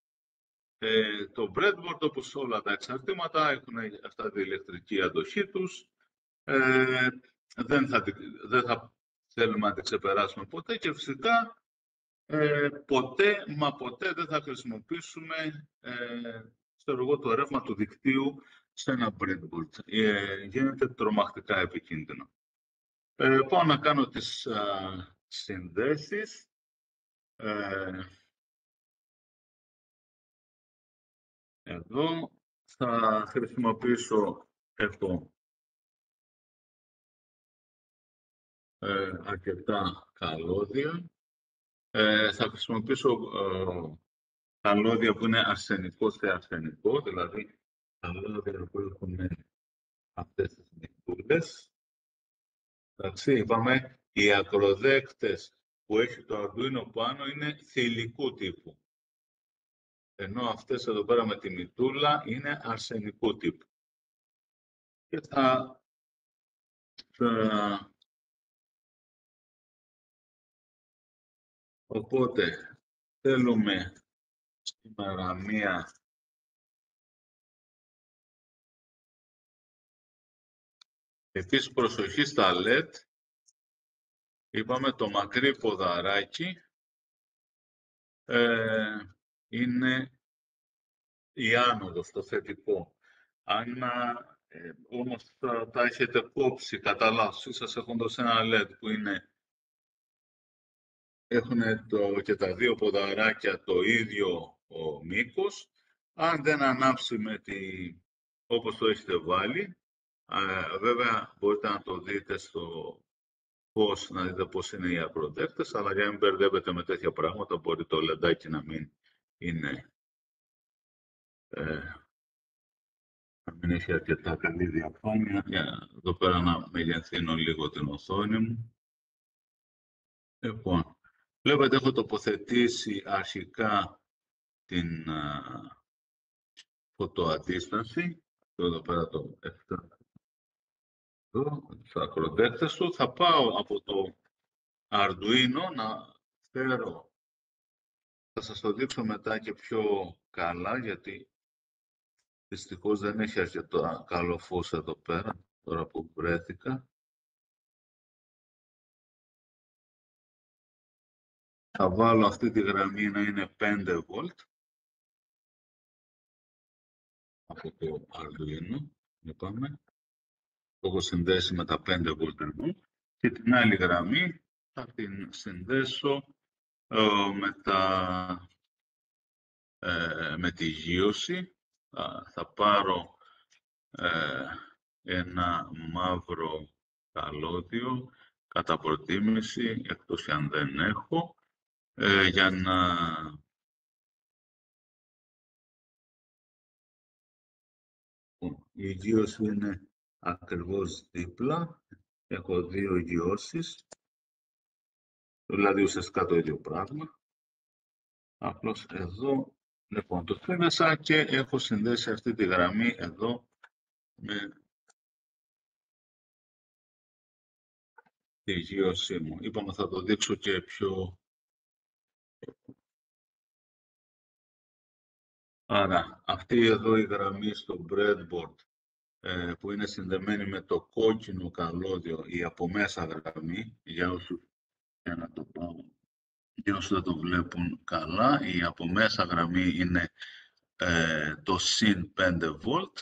Το breadboard, όπως όλα τα εξαρτήματα, έχουν αυτά τη ηλεκτρική αντοχή τους. Δεν θα θέλουμε να την ξεπεράσουμε ποτέ και φυσικά ποτέ δεν θα χρησιμοποιήσουμε το ρεύμα του δικτύου σε ένα breadboard. Γίνεται τρομακτικά επικίνδυνο. Πάω να κάνω τις συνδέσεις. Εδώ θα χρησιμοποιήσω, έχω αρκετά καλώδια. Θα χρησιμοποιήσω καλώδια που είναι αρσενικό σε αρσενικό, δηλαδή καλώδια που έχουν αυτές τις νικούλες. Εντάξει, είπαμε, οι ακροδέκτες που έχει το Arduino πάνω είναι θηλυκού τύπου. Ενώ αυτές εδώ πέρα με τη μητούλα είναι αρσενικού τύπου. Και οπότε θέλουμε σήμερα μία επίσης προσοχή στα LED. Είπαμε το μακρύ ποδαράκι είναι η άνοδος, το θετικό. Αν όμως τα έχετε κόψει κατά λάθος ή σας έχουν δώσει ένα LED που έχουν και τα δύο ποδαράκια το ίδιο μήκος, αν δεν ανάψει όπως το έχετε βάλει, βέβαια μπορείτε να το δείτε να δείτε πώς είναι οι ακροδέκτες, αλλά για να μην μπερδεύετε με τέτοια πράγματα, μπορεί το λεντάκι να μην είναι να μην έχει αρκετά καλή διαφάνεια. Εδώ πέρα να μεγενθύνω λίγο την οθόνη μου. Λοιπόν, βλέπετε έχω τοποθετήσει αρχικά την φωτοαντίσταση. Εδώ πέρα το 7. Τους ακροδέκτες του. Θα πάω από το Arduino να φέρω. Θα σας το δείξω μετά και πιο καλά, γιατί δυστυχώς δεν έχει αρκετό καλό φως εδώ πέρα, τώρα που βρέθηκα. Θα βάλω αυτή τη γραμμή να είναι 5 V από το Arduino, είπαμε. Το έχω συνδέσει με τα 5 V εδώ. Και την άλλη γραμμή θα την συνδέσω με τη γείωση. Θα πάρω ένα μαύρο καλώδιο κατά προτίμηση, εκτός αν δεν έχω, για να η γείωση είναι ακριβώς δίπλα. Έχω δύο γειώσεις, δηλαδή ουσιαστικά το ίδιο πράγμα. Απλώς εδώ, λοιπόν, το σύνδεσα και έχω συνδέσει αυτή τη γραμμή εδώ με τη γύρωσή μου. Είπαμε θα το δείξω και πιο... Άρα, αυτή εδώ η γραμμή στο breadboard που είναι συνδεμένη με το κόκκινο καλώδιο, η από μέσα γραμμή, για όσους, για να το πάω, για όσους δεν το βλέπουν καλά, η από μέσα γραμμή είναι το συν 5 volt,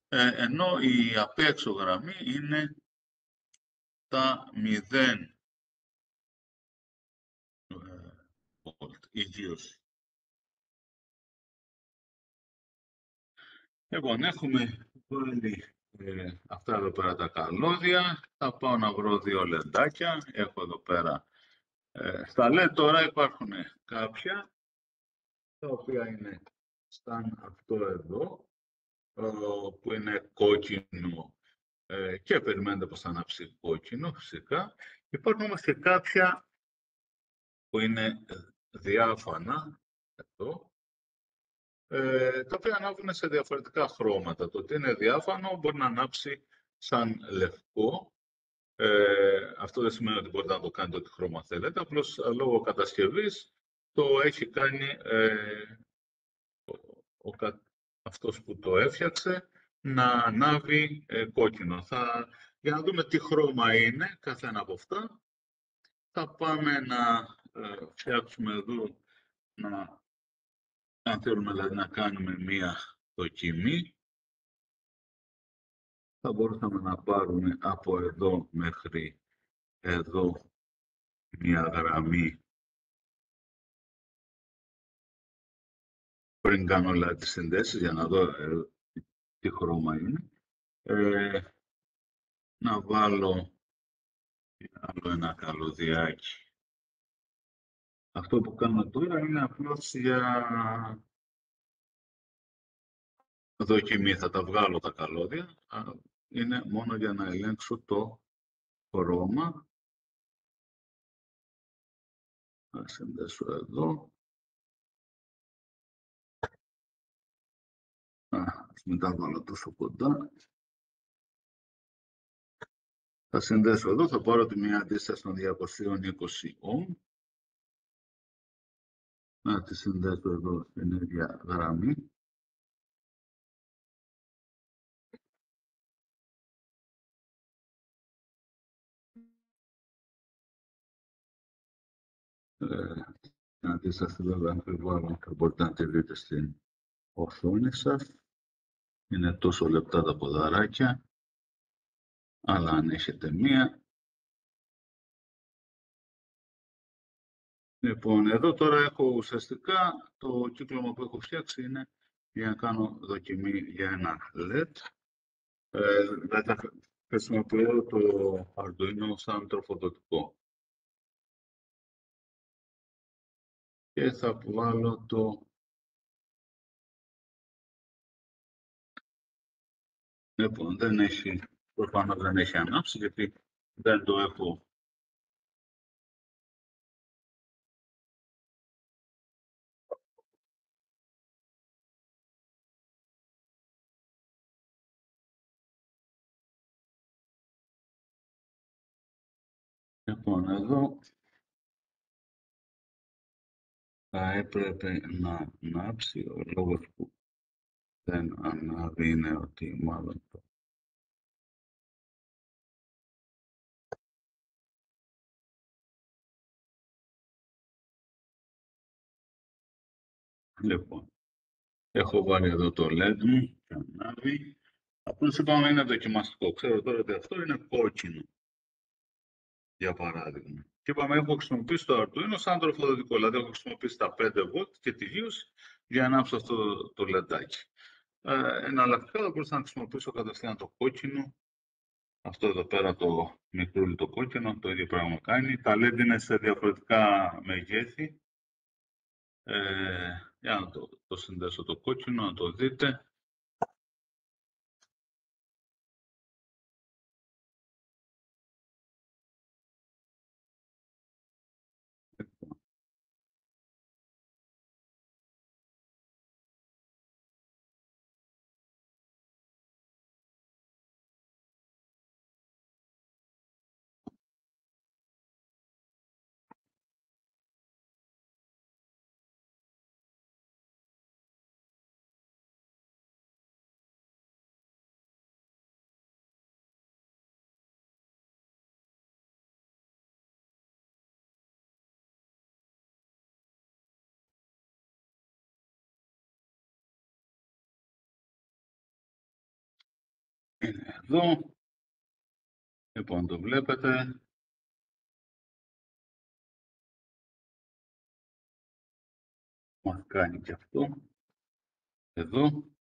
ενώ η απ' έξω γραμμή είναι τα 0 volt, η γύρωση. Λοιπόν, έχουμε βάλει αυτά εδώ πέρα τα καλώδια. Θα πάω να βρω δύο λεντάκια. Έχω εδώ πέρα. Στα LED τώρα υπάρχουν κάποια, τα οποία είναι σαν αυτό εδώ, που είναι κόκκινο και περιμένετε πως θα ανάψει κόκκινο φυσικά. Υπάρχουν όμως και κάποια που είναι διάφανα, εδώ, τα οποία ανάβουν σε διαφορετικά χρώματα. Το ότι είναι διάφανο μπορεί να ανάψει σαν λευκό. Αυτό δεν σημαίνει ότι μπορείτε να το κάνετε ό,τι χρώμα θέλετε, απλώς λόγω κατασκευής το έχει κάνει αυτός που το έφτιαξε να ανάβει κόκκινο. Για να δούμε τι χρώμα είναι κάθε ένα από αυτά, θα πάμε να φτιάξουμε εδώ, αν θέλουμε δηλαδή να κάνουμε μία δοκιμή, θα μπορούσαμε να πάρουμε από εδώ μέχρι εδώ μία γραμμή πριν κάνω δηλαδή τις συνδέσεις για να δω τι χρώμα είναι. Να βάλω άλλο ένα καλωδιάκι. Αυτό που κάνω τώρα είναι απλώς για δοκιμή. Θα τα βγάλω τα καλώδια. Είναι μόνο για να ελέγξω το χρώμα. Θα συνδέσω εδώ. Μην τα βάλω τόσο κοντά. Θα συνδέσω εδώ. Θα πάρω τη μία αντίσταση των 220 ohm. Να τη συνδέσω εδώ στην ίδια γραμμή. Την αντίσταση βέβαια αμφιβάλλω και μπορείτε να τη δείτε στην οθόνη σας. Είναι τόσο λεπτά τα ποδαράκια, αλλά αν έχετε μία. Λοιπόν, εδώ τώρα έχω ουσιαστικά το κύκλωμα που έχω φτιάξει είναι για να κάνω δοκιμή για ένα LED. Θα χρησιμοποιώ το Arduino σαν τροφοδοτικό. Και θα βάλω το... Λοιπόν, προφανώς δεν έχει ανάψει γιατί δεν το έχω. Λοιπόν, εδώ θα έπρεπε να ανάψει. Ο λόγος που δεν ανάβει είναι ότι μάλλον το... Λοιπόν, έχω βάλει εδώ το LED μου και ανάβει. Απλώς είπαμε είναι δοκιμαστικό. Ξέρω τώρα ότι αυτό είναι κόκκινο, για παράδειγμα. Και είπαμε έχω χρησιμοποιήσει το Arduino σαν τροφοδοτικό. Δηλαδή έχω χρησιμοποιήσει τα 5 V και τη γύρωση για να ανάψω αυτό το λεντάκι. Εναλλακτικά θα μπορούσα να χρησιμοποιήσω κατευθείαν το κόκκινο. Αυτό εδώ πέρα το μικρούλι το κόκκινο, το ίδιο πράγμα κάνει. Τα LED είναι σε διαφορετικά μεγέθη. Για να το συνδέσω το κόκκινο, να το δείτε. είναι εδώ. Λοιπόν, το βλέπετε. Μας κάνει και αυτό. Εδώ.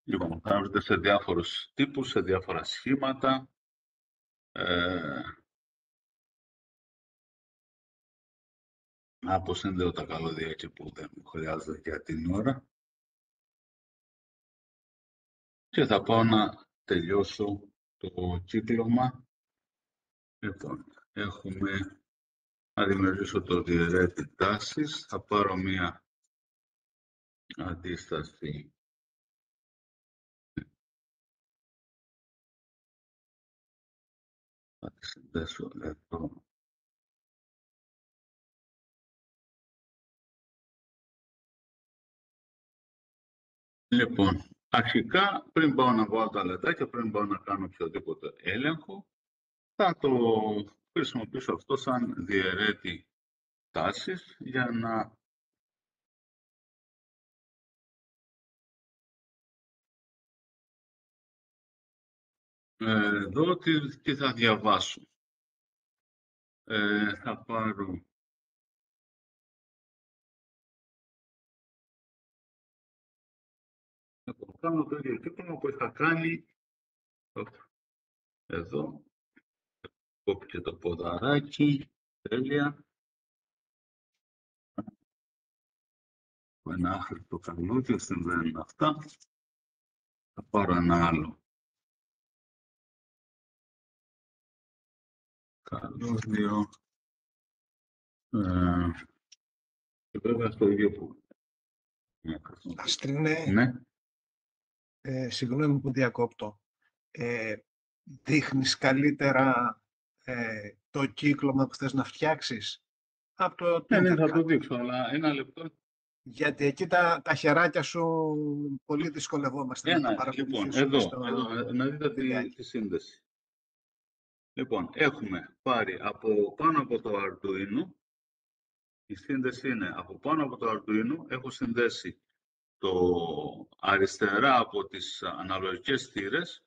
Λοιπόν, κάνετε σε διάφορους τύπους, σε διάφορα σχήματα. Αποσυνδέω τα καλώδια έτσι που δεν μου χρειάζεται για την ώρα. Και θα πάω να τελειώσω το κύκλωμα. Λοιπόν, να δημιουργήσω το διαιρέτη τάσης. Θα πάρω μία αντίσταση. Θα τη συνδέσω εδώ. Λοιπόν, αρχικά, πριν πάω να βάλω τα λεπτάκια, πριν πάω να κάνω οποιοδήποτε έλεγχο, θα το χρησιμοποιήσω αυτό σαν διαιρέτη τάσης για να δω τι θα διαβάσω. Θα πάρω θα κάνω το ίδιο κύκλωμα που είχα κάνει εδώ. Κόπηκε το ποδαράκι. Τέλεια. Ένα άχρηστο καλώδιο, συμβαίνουν αυτά. Θα πάρω ένα άλλο καλώδιο. Και βέβαια στο ίδιο που... Αστρίνε, Ναι. συγγνώμη που διακόπτω. Δείχνεις καλύτερα το κύκλωμα που θες να φτιάξεις από το Ναι, θα Tinkercad. το δείξω, αλλά ένα λεπτό. Γιατί εκεί τα χεράκια σου πολύ δυσκολευόμαστε να τα παρακολουθήσουμε. Λοιπόν, εδώ, να δείτε τη σύνδεση. Λοιπόν, έχουμε πάρει από πάνω από το Arduino, η σύνδεση είναι από πάνω από το Arduino, έχω συνδέσει το αριστερά από τις αναλογικές θύρες,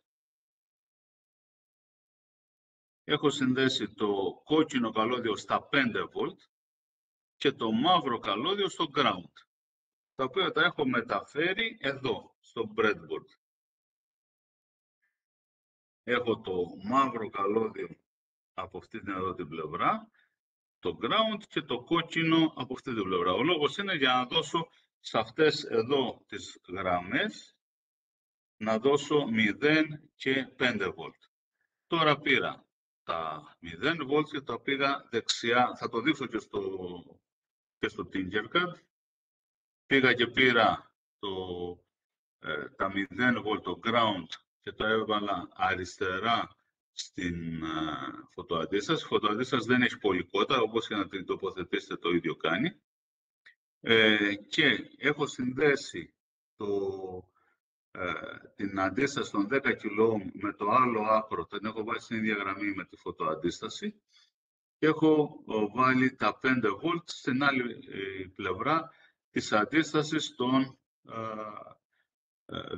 έχω συνδέσει το κόκκινο καλώδιο στα 5V και το μαύρο καλώδιο στο ground, τα οποία τα έχω μεταφέρει εδώ, στο breadboard. Έχω το μαύρο καλώδιο από αυτή την εδώ την πλευρά, το ground και το κόκκινο από αυτή την πλευρά. Ο λόγος είναι για να δώσω σε αυτές εδώ τις γραμμές, να δώσω 0 και 5V. Τώρα πήρα τα 0V και τα πήγα δεξιά, θα το δείξω και στο Tinkercad. Πήγα και πήρα τα 0V, το ground, και το έβαλα αριστερά στην φωτοαντίσταση. Η φωτοαντίσταση δεν έχει πολύ κότα, όπως και να την τοποθετήσετε το ίδιο κάνει. Και έχω συνδέσει την αντίσταση των 10 kΩ με το άλλο άκρο, την έχω βάλει στην ίδια γραμμή με τη φωτοαντίσταση. Και έχω βάλει τα 5V στην άλλη πλευρά της αντίστασης των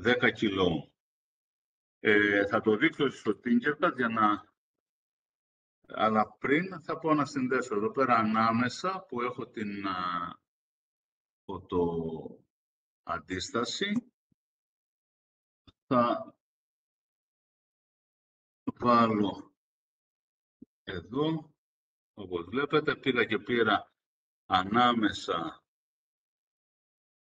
10 kΩ. Θα το δείξω στο Tinkercad αλλά πριν θα πω να συνδέσω εδώ πέρα ανάμεσα που έχω την φωτοαντίσταση. Θα βάλω εδώ, όπως βλέπετε, πήγα και πήρα ανάμεσα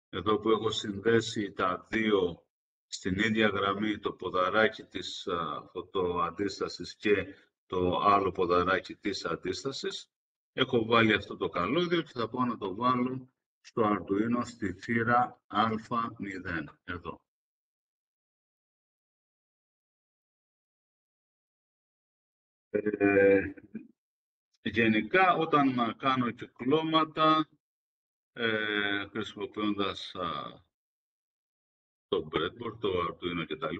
εδώ που έχω συνδέσει τα δύο στην ίδια γραμμή, το ποδαράκι της φωτοαντίστασης και το άλλο ποδαράκι της αντίστασης. Έχω βάλει αυτό το καλώδιο και θα πάω να το βάλω στο Arduino στη θύρα Α0, εδώ. Γενικά, όταν κάνω κυκλώματα, χρησιμοποιώντας το breadboard, το Arduino κτλ.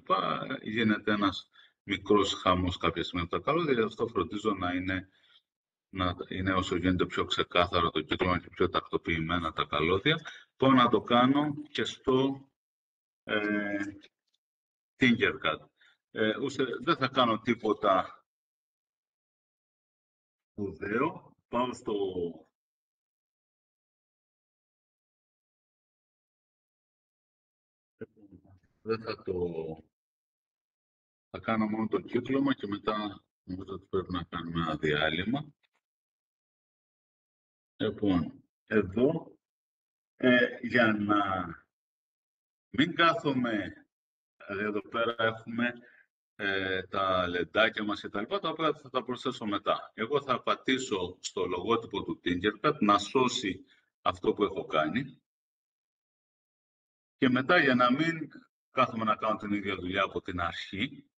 Γίνεται ένας μικρός χαμός κάποια στιγμή από τα καλώδια, γι' αυτό φροντίζω να είναι όσο γίνεται πιο ξεκάθαρο το κύκλωμα και πιο τακτοποιημένα τα καλώδια. Πάω να το κάνω και στο Tinkercad. Δεν θα κάνω τίποτα σπουδαίο. Πάω στο... Δεν θα το... Θα κάνω μόνο το κύκλωμα και μετά νομίζω ότι πρέπει να κάνουμε ένα διάλειμμα. Λοιπόν, εδώ, για να μην κάθομαι, δηλαδή εδώ πέρα έχουμε τα λεντάκια μας και τα λοιπά, τα οποία θα τα προσθέσω μετά. Εγώ θα πατήσω στο λογότυπο του Tinkercad να σώσει αυτό που έχω κάνει και μετά, για να μην κάθομαι να κάνω την ίδια δουλειά από την αρχή,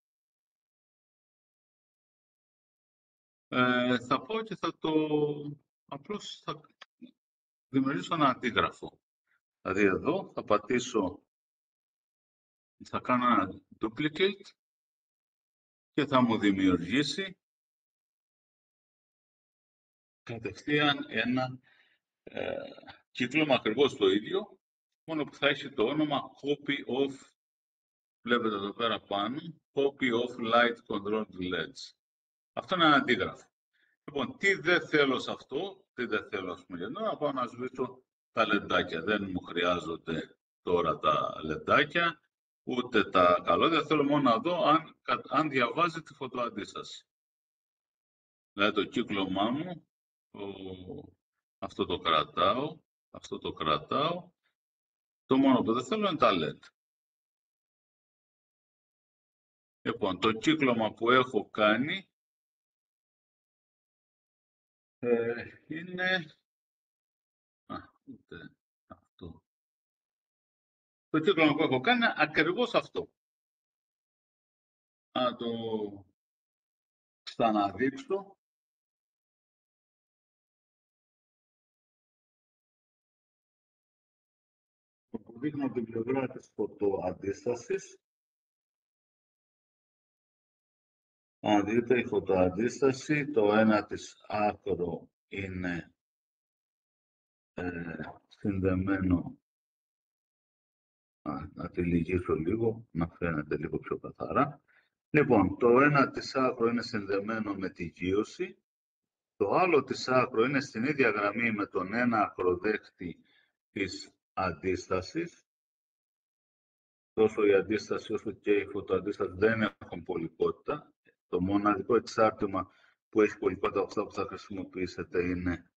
θα πω και απλώς θα δημιουργήσω ένα αντίγραφο. Δηλαδή εδώ θα πατήσω, θα κάνω ένα duplicate και θα μου δημιουργήσει κατευθείαν ένα κύκλωμα ακριβώς το ίδιο, μόνο που θα έχει το όνομα Copy of, βλέπετε εδώ πέρα πάνω, Copy of Light Controlled LEDs. Αυτό είναι ένα αντίγραφο. Λοιπόν, τι δεν θέλω σε αυτό, τι δεν θέλω, ας πούμε, για να πάω να σβήσω τα λεντάκια. Δεν μου χρειάζονται τώρα τα λεντάκια, ούτε τα καλώδια. Θέλω μόνο να δω αν διαβάζει τη φωτοαντίσταση. Δηλαδή το κύκλωμά μου, αυτό το κρατάω, αυτό το κρατάω. Το μόνο που δεν θέλω είναι τα LED. Λοιπόν, το κύκλωμα που έχω κάνει είναι... ούτε αυτό. Το κύκλωμα που έχω κάνει είναι ακριβώς αυτό. Να το ξαναδείξω. Το δείχνω την πλευρά της φωτοαντίστασης. Αν δείτε, η φωτοαντίσταση, το ένα της άκρο είναι συνδεμένο. Να τη λυγίσω λίγο, να φαίνεται λίγο πιο καθαρά. Λοιπόν, το ένα της άκρο είναι συνδεμένο με τη γείωση. Το άλλο της άκρο είναι στην ίδια γραμμή με τον ένα ακροδέχτη της αντίστασης. Τόσο η αντίσταση όσο και η φωτοαντίσταση δεν έχουν πολικότητα. Το μοναδικό εξάρτημα που έχει πολικότητα από αυτά που θα χρησιμοποιήσετε είναι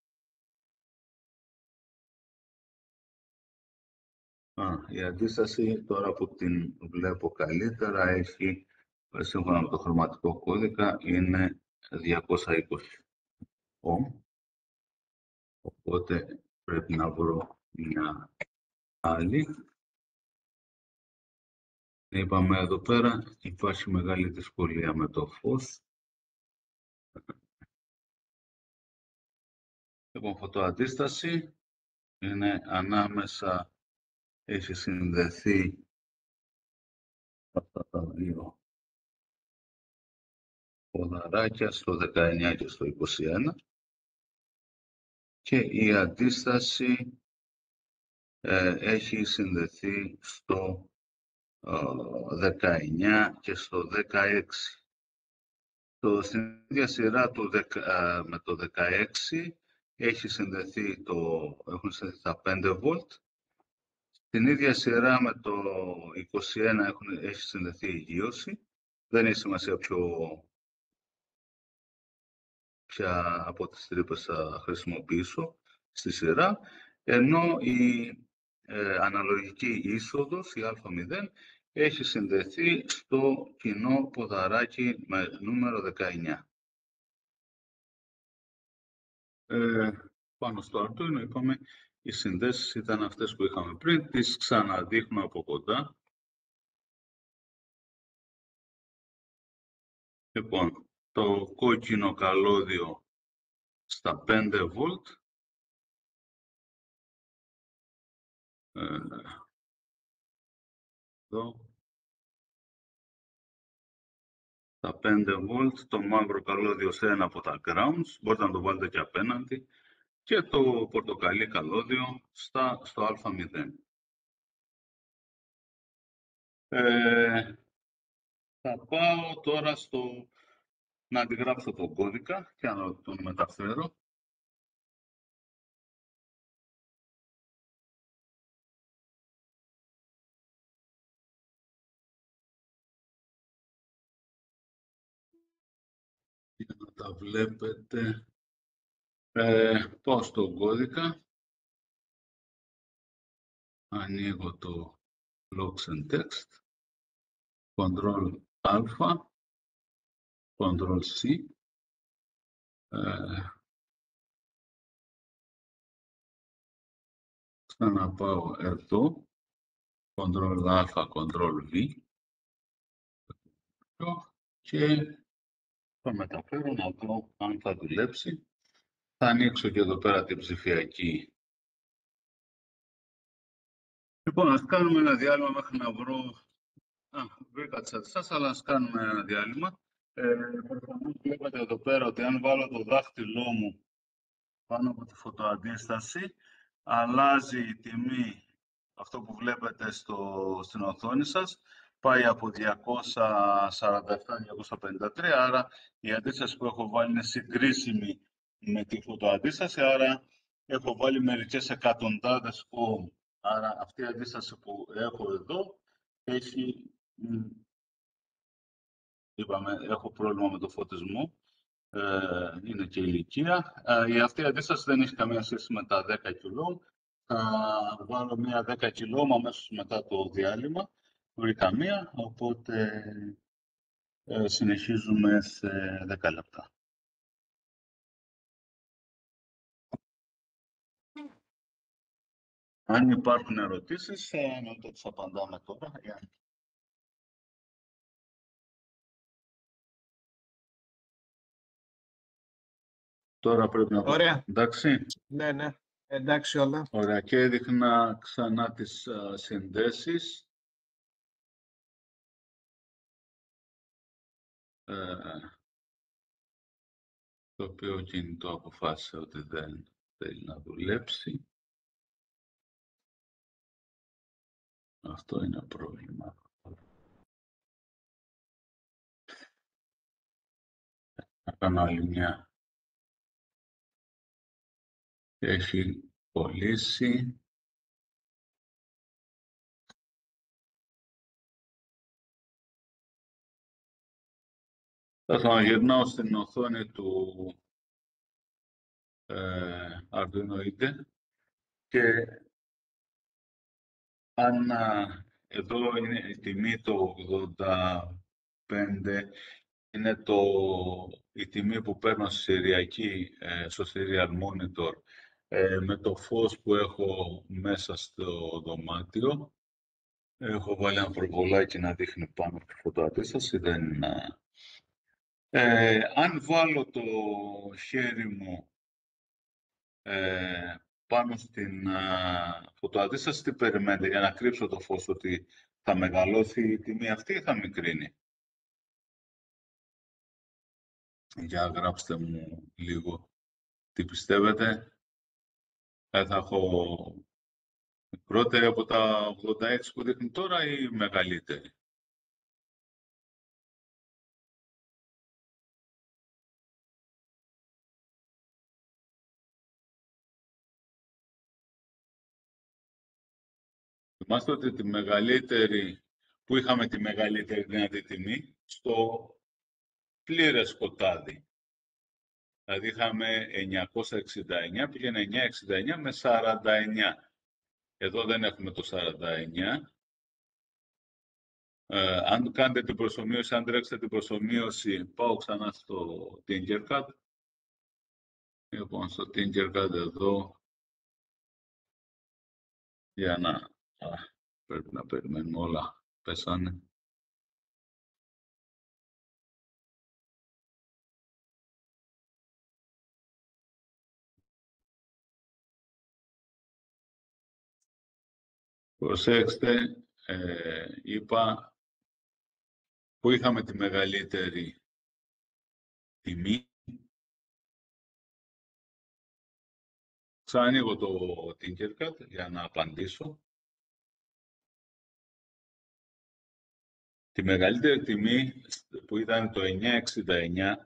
η αντίσταση, τώρα που την βλέπω καλύτερα, έχει, σύμφωνα με το χρωματικό κώδικα, είναι 220 ohm. Οπότε πρέπει να βρω μια άλλη. Είπαμε εδώ πέρα, υπάρχει μεγάλη δυσκολία με το φως. Λοιπόν, φωτοαντίσταση είναι ανάμεσα, έχει συνδεθεί αυτά τα δύο ποδαράκια στο 19 και στο 21 και η αντίσταση έχει συνδεθεί στο 19 και στο 16. Στην ίδια σειρά με το 16 έχει συνδεθεί έχουν συνδεθεί τα 5 volt. Στην ίδια σειρά με το 21 έχει συνδεθεί η γείωση. Δεν έχει σημασία ποια από τις τρύπες θα χρησιμοποιήσω στη σειρά. Ενώ η αναλογική είσοδος, η α0, έχει συνδεθεί στο κοινό ποδαράκι με νούμερο 19. Πάνω στο Arduino είπαμε, οι συνδέσεις ήταν αυτές που είχαμε πριν, τις ξαναδείχνω από κοντά. Λοιπόν, το κόκκινο καλώδιο στα 5 volt. Εδώ. Τα 5 volt, το μαύρο καλώδιο σε ένα από τα grounds, μπορείτε να το βάλετε και απέναντι, και το πορτοκαλί καλώδιο στο α0. Θα πάω τώρα να αντιγράψω τον κώδικα και να τον μεταφέρω. Για να τα βλέπετε, πάω στον κώδικα, ανοίγω το Blocks and Text, Ctrl Α, Ctrl C, ξαναπάω εδώ, Ctrl Α, Ctrl V και θα μεταφέρω να δω αν θα δουλέψει. Θα ανοίξω και εδώ πέρα την ψηφιακή. Λοιπόν, ας κάνουμε ένα διάλειμμα μέχρι να βρω... βρήκα τις αντιστάσεις, αλλά ας κάνουμε ένα διάλειμμα. Προφανώς βλέπετε εδώ πέρα ότι αν βάλω το δάχτυλό μου πάνω από τη φωτοαντίσταση, αλλάζει η τιμή, αυτό που βλέπετε στην οθόνη σας, πάει από 247-253, άρα η αντίσταση που έχω βάλει είναι συγκρίσιμη με τη φωτοαντίσταση, άρα έχω βάλει μερικές εκατοντάδες ohm. Άρα αυτή η αντίσταση που έχω εδώ έχει, έχω πρόβλημα με το φωτισμό, είναι και ηλικία. Αυτή η αντίσταση δεν έχει καμία σχέση με τα 10 κιλό. Θα βάλω μία 10 κιλό αμέσως μετά το διάλειμμα. Βρήκα μία, οπότε συνεχίζουμε σε 10 λεπτά. Αν υπάρχουν ερωτήσεις, να το τις απαντάμε τώρα. Τώρα πρέπει να... Ωραία. Εντάξει. Ναι, ναι. Εντάξει όλα. Ωραία. Και έδειχνα ξανά τις συνδέσεις. Το οποίο κινητό αποφάσισε ότι δεν θέλει να δουλέψει. Αυτό είναι πρόβλημα. Να κάνω άλλη μια. Έχει πωλήσει. Θα ξαναγυρνάω στην οθόνη του Arduino IDE και αν εδώ είναι η τιμή το 85, είναι η τιμή που παίρνω στο serial monitor με το φως που έχω μέσα στο δωμάτιο. Έχω βάλει ένα προβολάκι να δείχνει πάνω από τη φωτοαντίσταση. Αν βάλω το χέρι μου πάνω στην φωτοαντίσταση, τι περιμένετε για να κρύψω το φως, ότι θα μεγαλώσει η τιμή αυτή ή θα μικρύνει? Για γράψτε μου λίγο τι πιστεύετε. Θα έχω μικρότερη από τα 86 που δείχνει τώρα ή μεγαλύτερη? Θυμάστε ότι που είχαμε τη μεγαλύτερη δυνατή τιμή στο πλήρες σκοτάδι. Δηλαδή είχαμε 969, πήγαινε 969 με 49. Εδώ δεν έχουμε το 49. Αν κάνετε την προσομοίωση, αν τρέξετε την προσομοίωση, πάω ξανά στο Tinkercad. Λοιπόν, στο Tinkercad εδώ, για να... πρέπει να περιμένουμε, όλα πέσανε. Προσέξτε, είπα που είχαμε τη μεγαλύτερη τιμή. Ξανανοίγω το Tinkercad για να απαντήσω. Τη μεγαλύτερη τιμή που ήταν το 969,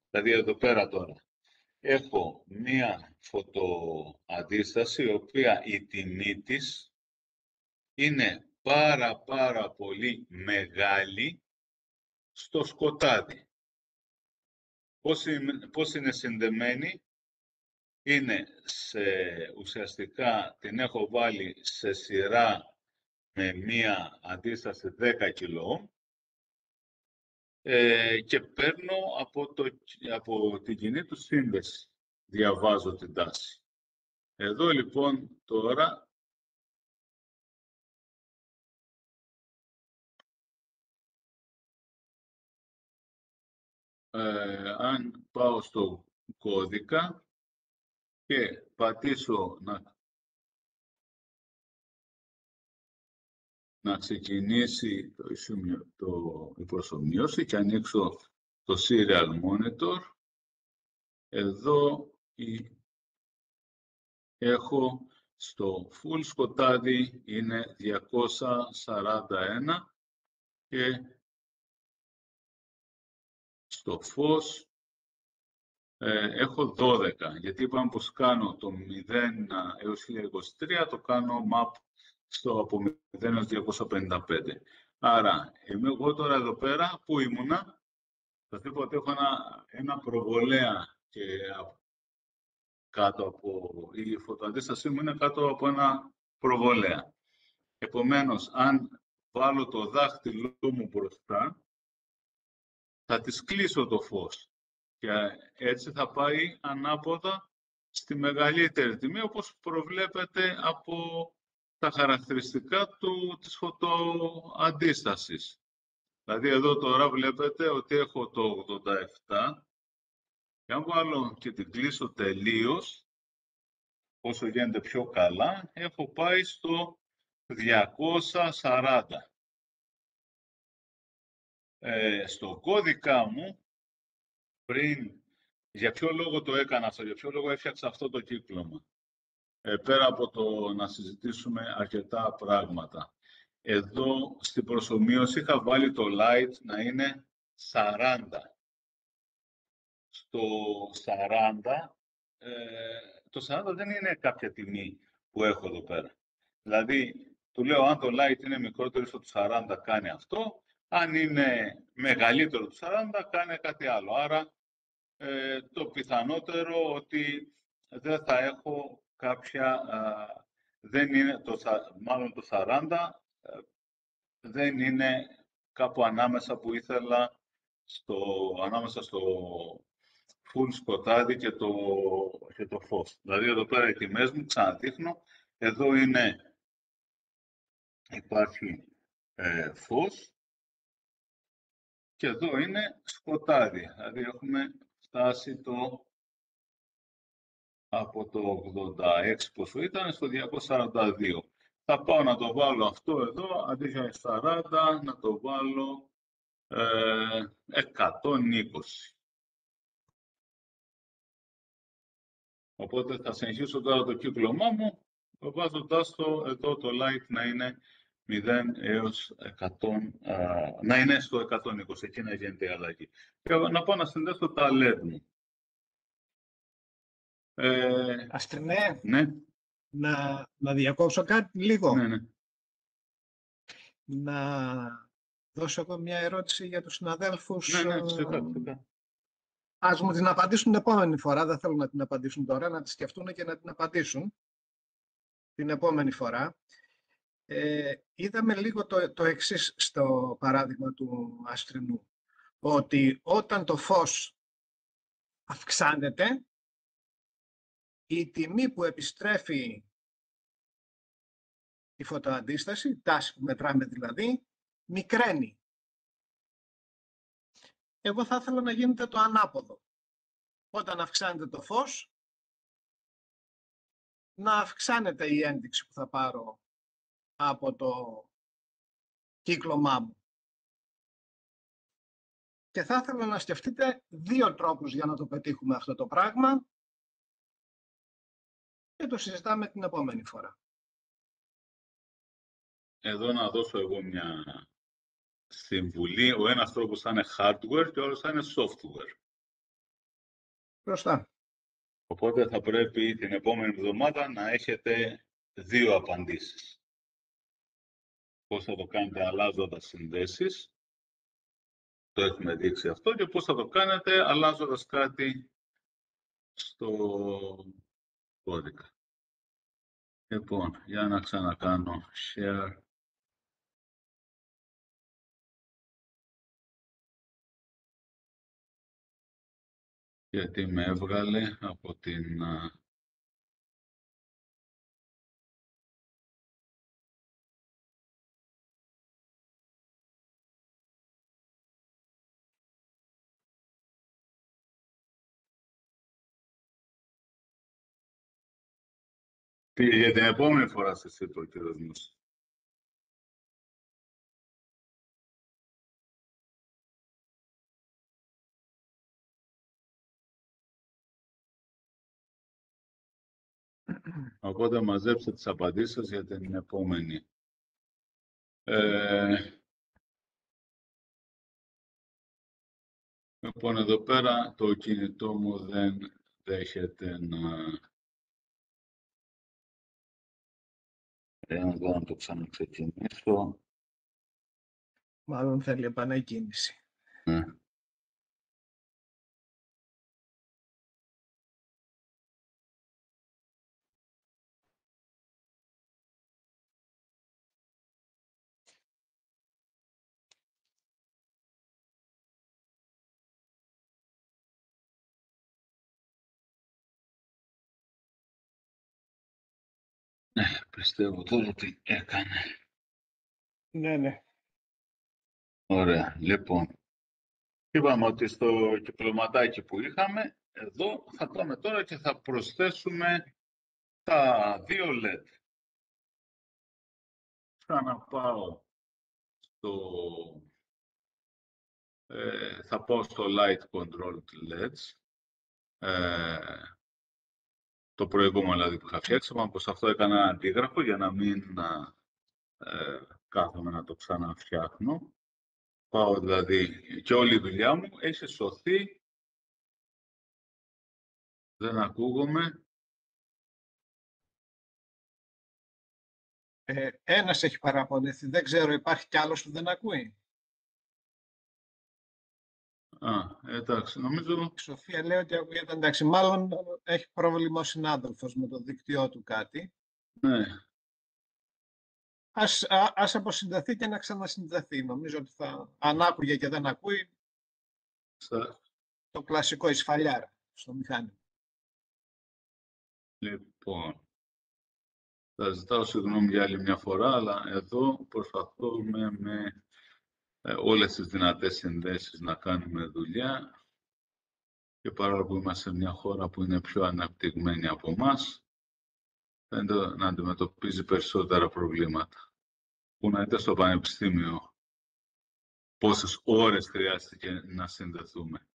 δηλαδή εδώ πέρα τώρα, έχω μία φωτοαντίσταση, η οποία η τιμή της είναι πάρα πολύ μεγάλη στο σκοτάδι. Πώς είναι συνδεμένη? Είναι ουσιαστικά την έχω βάλει σε σειρά με μία αντίσταση 10 κιλών και παίρνω από την κοινή του σύνδεση. Διαβάζω την τάση. Εδώ λοιπόν τώρα αν πάω στο κώδικα και πατήσω να ξεκινήσει η προσομοίωση και ανοίξω το Serial Monitor, εδώ έχω στο full σκοτάδι είναι 241 και στο φως έχω 12, γιατί είπαμε πως κάνω το 0 έως 1023, το κάνω map από 0 έως 255. Άρα, εγώ τώρα εδώ πέρα, που ήμουνα, θα δείτε ότι έχω ένα προβολέα και κάτω από η φωτοαντίστασή μου είναι κάτω από ένα προβολέα. Επομένως, αν βάλω το δάχτυλό μου μπροστά, θα της κλείσω το φως και έτσι θα πάει ανάποδα στη μεγαλύτερη τιμή, όπως προβλέπετε από τα χαρακτηριστικά της φωτοαντίστασης. Δηλαδή εδώ τώρα βλέπετε ότι έχω το 87 και αν βάλω και την κλείσω τελείως, όσο γίνεται πιο καλά, έχω πάει στο 240. Στο κώδικα μου, για ποιο λόγο το έκανα αυτό, για ποιο λόγο έφτιαξα αυτό το κύκλωμα. Πέρα από το να συζητήσουμε αρκετά πράγματα. Εδώ στην προσομοίωση είχα βάλει το light να είναι 40. Στο 40, το 40 δεν είναι κάποια τιμή που έχω εδώ πέρα. Δηλαδή, του λέω αν το light είναι μικρότερο στο 40 κάνει αυτό, αν είναι μεγαλύτερο του 40 κάνει κάτι άλλο. Άρα, το πιθανότερο ότι δεν θα έχω κάποια, δεν είναι μάλλον το 40, δεν είναι κάπου ανάμεσα που ήθελα, ανάμεσα στο full σκοτάδι και το φως. Δηλαδή εδώ πέρα οι τιμές μου, ξαναδείχνω, εδώ υπάρχει φως και εδώ είναι σκοτάδι. Δηλαδή έχουμε φτάσει από το 86 πόσο ήταν στο 242. Θα πάω να το βάλω αυτό εδώ, αντί για 40, να το βάλω 120. Οπότε θα συνεχίσω τώρα το κύκλωμά μου, βάζοντας εδώ το light να είναι 0 έως 100, να είναι στο 120, εκεί να γίνεται η αλλαγή. Και να πάω να συνδέσω τα LED μου. Αστρινέ, ναι. να διακόψω κάτι λίγο. Ναι. Να δώσω εγώ μια ερώτηση για τους συναδέλφους. Ναι, φυσικά. Ας μου την απαντήσουν την επόμενη φορά. Δεν θέλω να την απαντήσουν τώρα, να τη σκεφτούν και να την απαντήσουν την επόμενη φορά. Είδαμε λίγο το εξής στο παράδειγμα του Αστρινού. Ότι όταν το φως αυξάνεται, η τιμή που επιστρέφει η φωτοαντίσταση, τάση που μετράμε δηλαδή, μικραίνει. Εγώ θα ήθελα να γίνεται το ανάποδο. Όταν αυξάνεται το φως, να αυξάνεται η ένδειξη που θα πάρω από το κύκλωμά μου. Και θα ήθελα να σκεφτείτε 2 τρόπους για να το πετύχουμε αυτό το πράγμα και το συζητάμε την επόμενη φορά. Εδώ να δώσω εγώ μια συμβουλή. Ο ένας τρόπος θα είναι hardware και ο άλλος θα είναι software. Σωστά. Οπότε θα πρέπει την επόμενη εβδομάδα να έχετε 2 απαντήσεις. Πώς θα το κάνετε αλλάζοντας συνδέσεις. Το έχουμε δείξει αυτό και πώς θα το κάνετε αλλάζοντας κάτι στο κώδικα. Λοιπόν, για να ξανακάνω share. Γιατί με έβγαλε από την... Πήγε για την επόμενη φορά σε εσύ το κύριος Μούση. Οπότε μαζέψτε τις απαντήσεις σας για την επόμενη. Λοιπόν, εδώ πέρα το κινητό μου δεν δέχεται να... Εδώ να το ξαναξεκινήσω. Μάλλον θέλει επανεκκίνηση. Ναι. Πιστεύω τώρα ότι έκανε. Ναι. Ωραία. Λοιπόν, είπαμε ότι στο κυκλωματάκι που είχαμε, εδώ θα πάμε τώρα και θα προσθέσουμε τα 2 LED. Ξαναπάω θα πάω στο Light Controlled LEDs. Το προηγούμενο δηλαδή που είχα φτιάξει, πως αυτό έκανα ένα αντίγραφο για να μην κάθομαι να το ξαναφτιάχνω. Πάω δηλαδή και όλη η δουλειά μου έχει σωθεί. Δεν ακούγομαι. Ένας έχει παραπονεθεί. Δεν ξέρω, υπάρχει κι άλλος που δεν ακούει. Εντάξει, νομίζω... Η Σοφία λέει ότι ακούγεται εντάξει. Μάλλον έχει πρόβλημα ο συνάδελφος με το δίκτυό του κάτι. Ναι. Ας αποσυνδεθεί και να ξανασυνδεθεί. Νομίζω ότι αν άκουγε και δεν ακούει, το κλασικό η σφαλιάρα στο μηχάνημα. Λοιπόν, θα ζητάω συγγνώμη για άλλη μια φορά, αλλά εδώ προσπαθούμε με όλες τις δυνατές συνδέσεις να κάνουμε δουλειά και παρόλο που είμαστε σε μια χώρα που είναι πιο αναπτυγμένη από εμάς, φαίνεται να αντιμετωπίζει περισσότερα προβλήματα. Που να είτε στο πανεπιστήμιο πόσες ώρες χρειάστηκε να συνδεθούμε.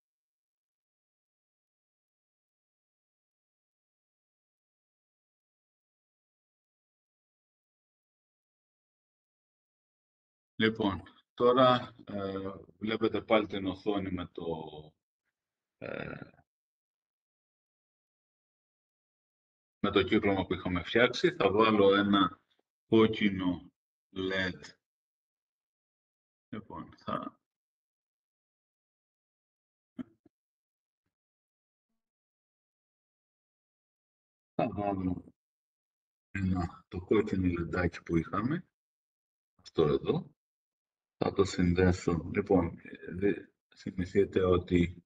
Λοιπόν, τώρα βλέπετε πάλι την οθόνη με το κύκλωμα που είχαμε φτιάξει. Θα βάλω ένα κόκκινο LED. Λοιπόν, θα βάλω το κόκκινο λεντάκι που είχαμε. Αυτό εδώ. Θα το συνδέσω. Λοιπόν, θυμηθείτε ότι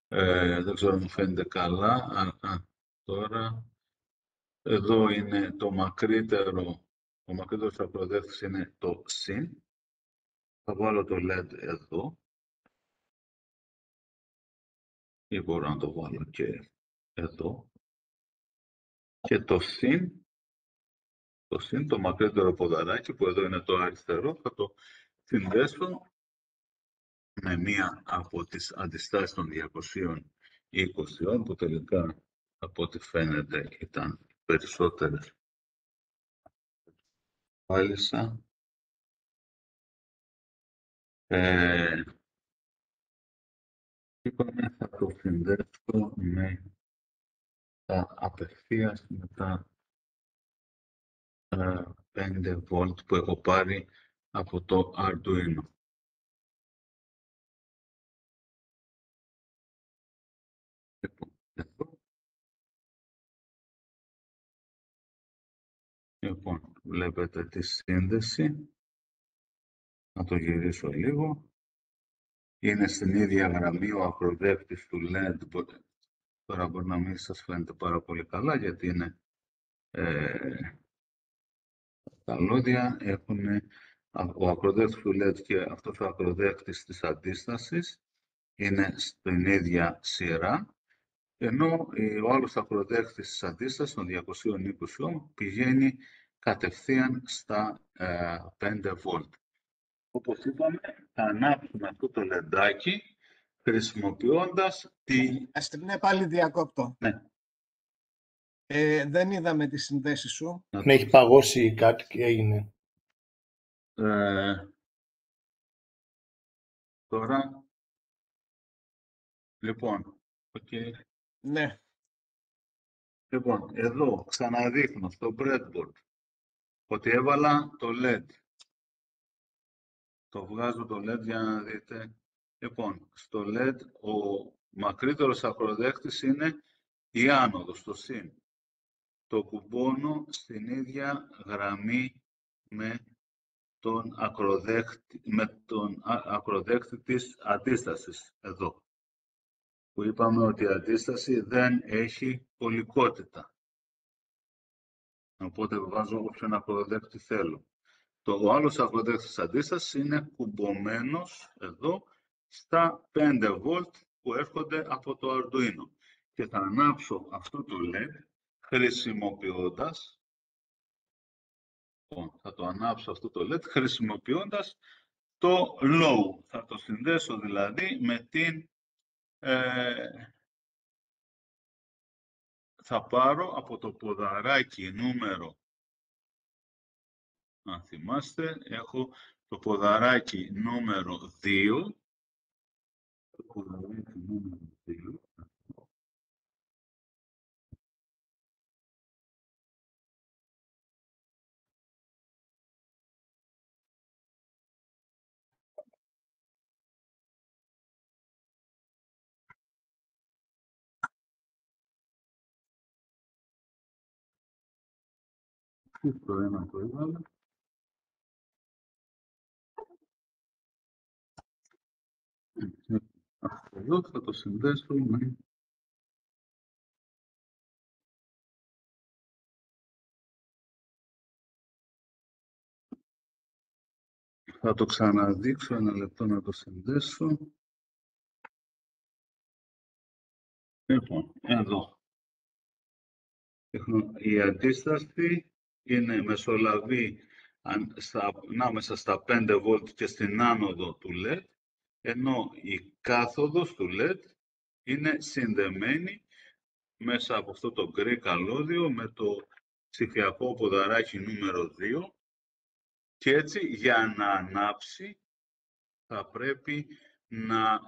δεν ξέρω αν μου φαίνεται καλά. Τώρα, εδώ είναι το μακρύτερο ακροδεύτης είναι το συν. Θα βάλω το LED εδώ. Ή μπορώ να το βάλω και εδώ. Και το συν, το μακρύτερο ποδαράκι που εδώ είναι το αριστερό, θα το συνδέσω με μία από τις αντιστάσεις των 220 που τελικά από ό,τι φαίνεται ήταν περισσότερες. Πάλισα. Είπαμε θα το συνδέσω με τα απευθείας με τα 5 volt που έχω πάρει από το Arduino. Λοιπόν, βλέπετε τη σύνδεση. Να το γυρίσω λίγο. Είναι στην ίδια γραμμή ο ακροδέκτης του LED. Τώρα μπορεί να μην σας φαίνεται πάρα πολύ καλά γιατί είναι τα λόδια έχουν ο ακροδέκτης του LED και αυτός ο ακροδέκτης της αντίστασης είναι στην ίδια σειρά, ενώ ο άλλος ακροδέκτης της αντίστασης, των 220 ohm, πηγαίνει κατευθείαν στα 5 volt. Όπως είπαμε, θα ανάψουμε αυτό το λεντάκι χρησιμοποιώντας τη... Ναι, πάλι διακόπτω. Ναι. Δεν είδαμε τη συνδέση σου. Ναι, έχει παγώσει κάτι και έγινε. Τώρα, λοιπόν, okay. Ναι. Λοιπόν, εδώ ξαναδείχνω στο breadboard ότι έβαλα το LED. Το βγάζω το LED για να δείτε. Λοιπόν, στο LED ο μακρύτερος ακροδέκτης είναι η άνοδος, το συν. Το κουμπώνω στην ίδια γραμμή με τον ακροδέκτη της αντίστασης, εδώ. Που είπαμε ότι η αντίσταση δεν έχει πολικότητα. Οπότε βάζω όποιον ακροδέκτη θέλω. Ο άλλος ακροδέκτης της αντίστασης είναι κουμπωμένος εδώ στα 5 volt που έρχονται από το Arduino. Και θα ανάψω αυτό το LED χρησιμοποιώντας, θα το ανάψω αυτό το LED χρησιμοποιώντας το low. Θα το συνδέσω δηλαδή με την... θα πάρω από το ποδαράκι νούμερο, αν θυμάστε, έχω το ποδαράκι νούμερο 2. Το ποδαράκι νούμερο 2. Το ένα το έβαλα. Αυτό εδώ θα το συνδέσω με... Θα το ξαναδείξω, ένα λεπτό να το συνδέσω. Λοιπόν, εδώ. Η αντίσταση είναι μεσολαβή ανάμεσα στα 5 volt και στην άνοδο του LED, ενώ η κάθοδος του LED είναι συνδεμένη μέσα από αυτό το γκρι καλώδιο με το ψηφιακό ποδαράκι νούμερο 2 και έτσι για να ανάψει θα πρέπει να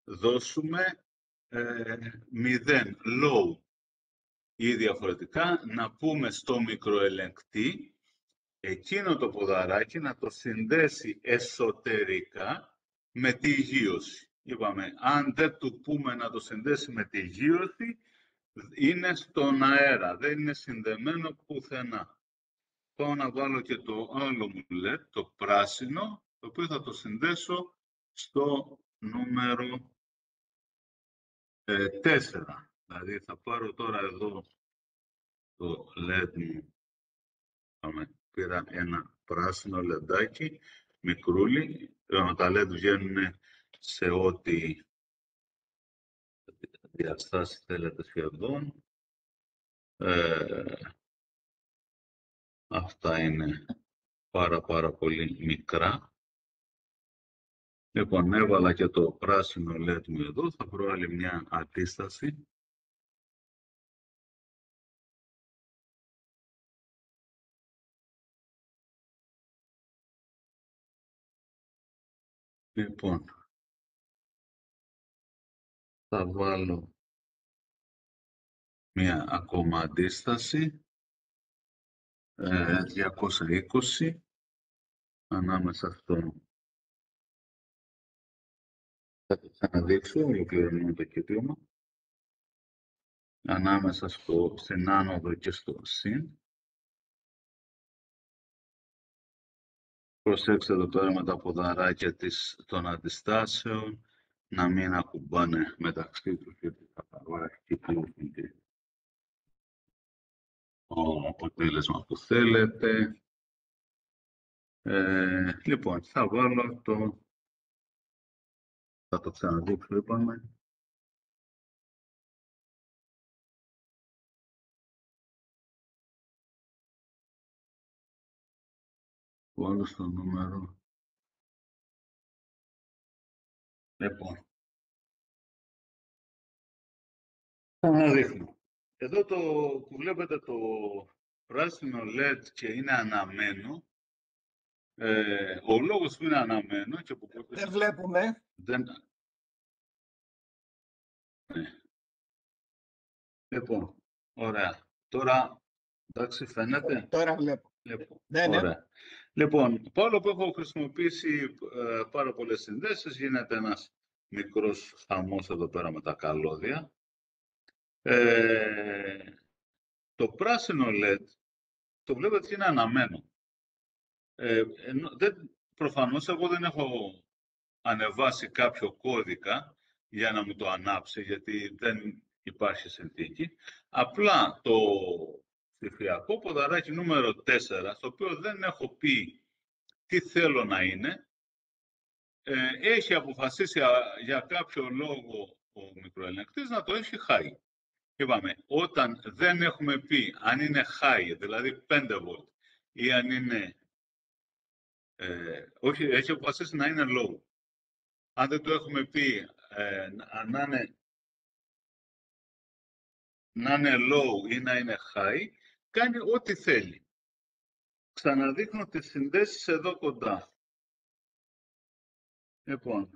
δώσουμε 0 low ή διαφορετικά να πούμε στο μικροελεγκτή εκείνο το ποδαράκι να το συνδέσει εσωτερικά με τη γείωση. Είπαμε, αν δεν του πούμε να το συνδέσει με τη γείωση, είναι στον αέρα, δεν είναι συνδεμένο πουθενά. Πάω να βάλω και το άλλο μου LED, το πράσινο, το οποίο θα το συνδέσω στο νούμερο 4. Δηλαδή θα πάρω τώρα εδώ το LED μου. Πήρα ένα πράσινο λεντάκι, μικρούλι. Τα LED βγαίνουν σε ό,τι διαστάσεις θέλετε σχεδόν. Αυτά είναι πάρα πολύ μικρά. Λοιπόν, έβαλα και το πράσινο LED μου εδώ. Θα βρω άλλη μια αντίσταση. Λοιπόν, θα βάλω μία ακόμα αντίσταση, 220, ανάμεσα στο... Θα το ξαναδείξω, ολοκληρώνω το κύκλωμα. Ανάμεσα στην άνοδο και στο συν. Προσέξτε εδώ πέρα με τα ποδαράκια των αντιστάσεων να μην ακουμπάνε μεταξύ τους, γιατί θα παράγει και το αποτέλεσμα που θέλετε. Λοιπόν, θα βάλω θα το ξαναδείξω, είπαμε. Βάλω στο νούμερο. Λοιπόν, ξαναδείχνω. Εδώ που βλέπετε το πράσινο LED και είναι αναμένο, ο λόγος που είναι αναμένο και που δεν βλέπουμε. Ναι. Λοιπόν, ωραία. Τώρα, εντάξει, φαίνεται. Τώρα βλέπω. Ναι, ναι. Ωραία. Λοιπόν, παρόλο που έχω χρησιμοποιήσει πάρα πολλές συνδέσεις, γίνεται ένας μικρός χαμός εδώ πέρα με τα καλώδια. Το πράσινο LED, το βλέπετε ότι είναι αναμένο. Προφανώς εγώ δεν έχω ανεβάσει κάποιο κώδικα για να μου το ανάψει, γιατί δεν υπάρχει συνθήκη. Απλά το ψηφιακό ποδαράκι νούμερο 4, στο οποίο δεν έχω πει τι θέλω να είναι, έχει αποφασίσει για κάποιο λόγο ο μικροελεγκτής να το έχει high. Είπαμε, όταν δεν έχουμε πει αν είναι high, δηλαδή 5V, ή αν είναι... όχι, έχει αποφασίσει να είναι low. Αν δεν το έχουμε πει να είναι low ή να είναι high, κάνει ό,τι θέλει. Ξαναδείχνω τις συνδέσεις εδώ κοντά. Λοιπόν,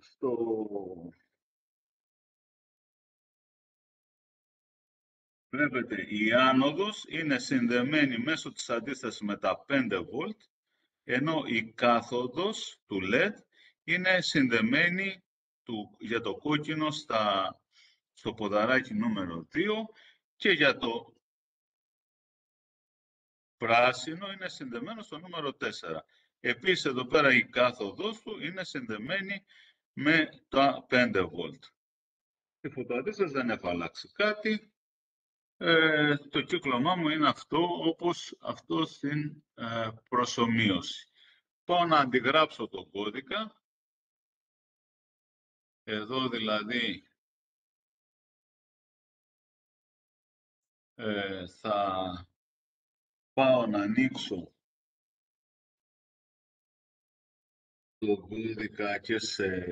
βλέπετε, η άνοδος είναι συνδεμένη μέσω της αντίστασης με τα 5V, ενώ η κάθοδος του LED είναι συνδεμένη για το κόκκινο στο ποδαράκι νούμερο 2 και για το πράσινο είναι συνδεμένο στο νούμερο 4. Επίσης, εδώ πέρα η κάθοδος του είναι συνδεμένη με τα 5V. Η φωτοαντίσταση δεν έχω αλλάξει κάτι. Το κύκλωμά μου είναι όπως αυτό στην προσομοίωση. Πάω να αντιγράψω τον κώδικα. Εδώ δηλαδή θα πάω να ανοίξω τον κώδικα και σε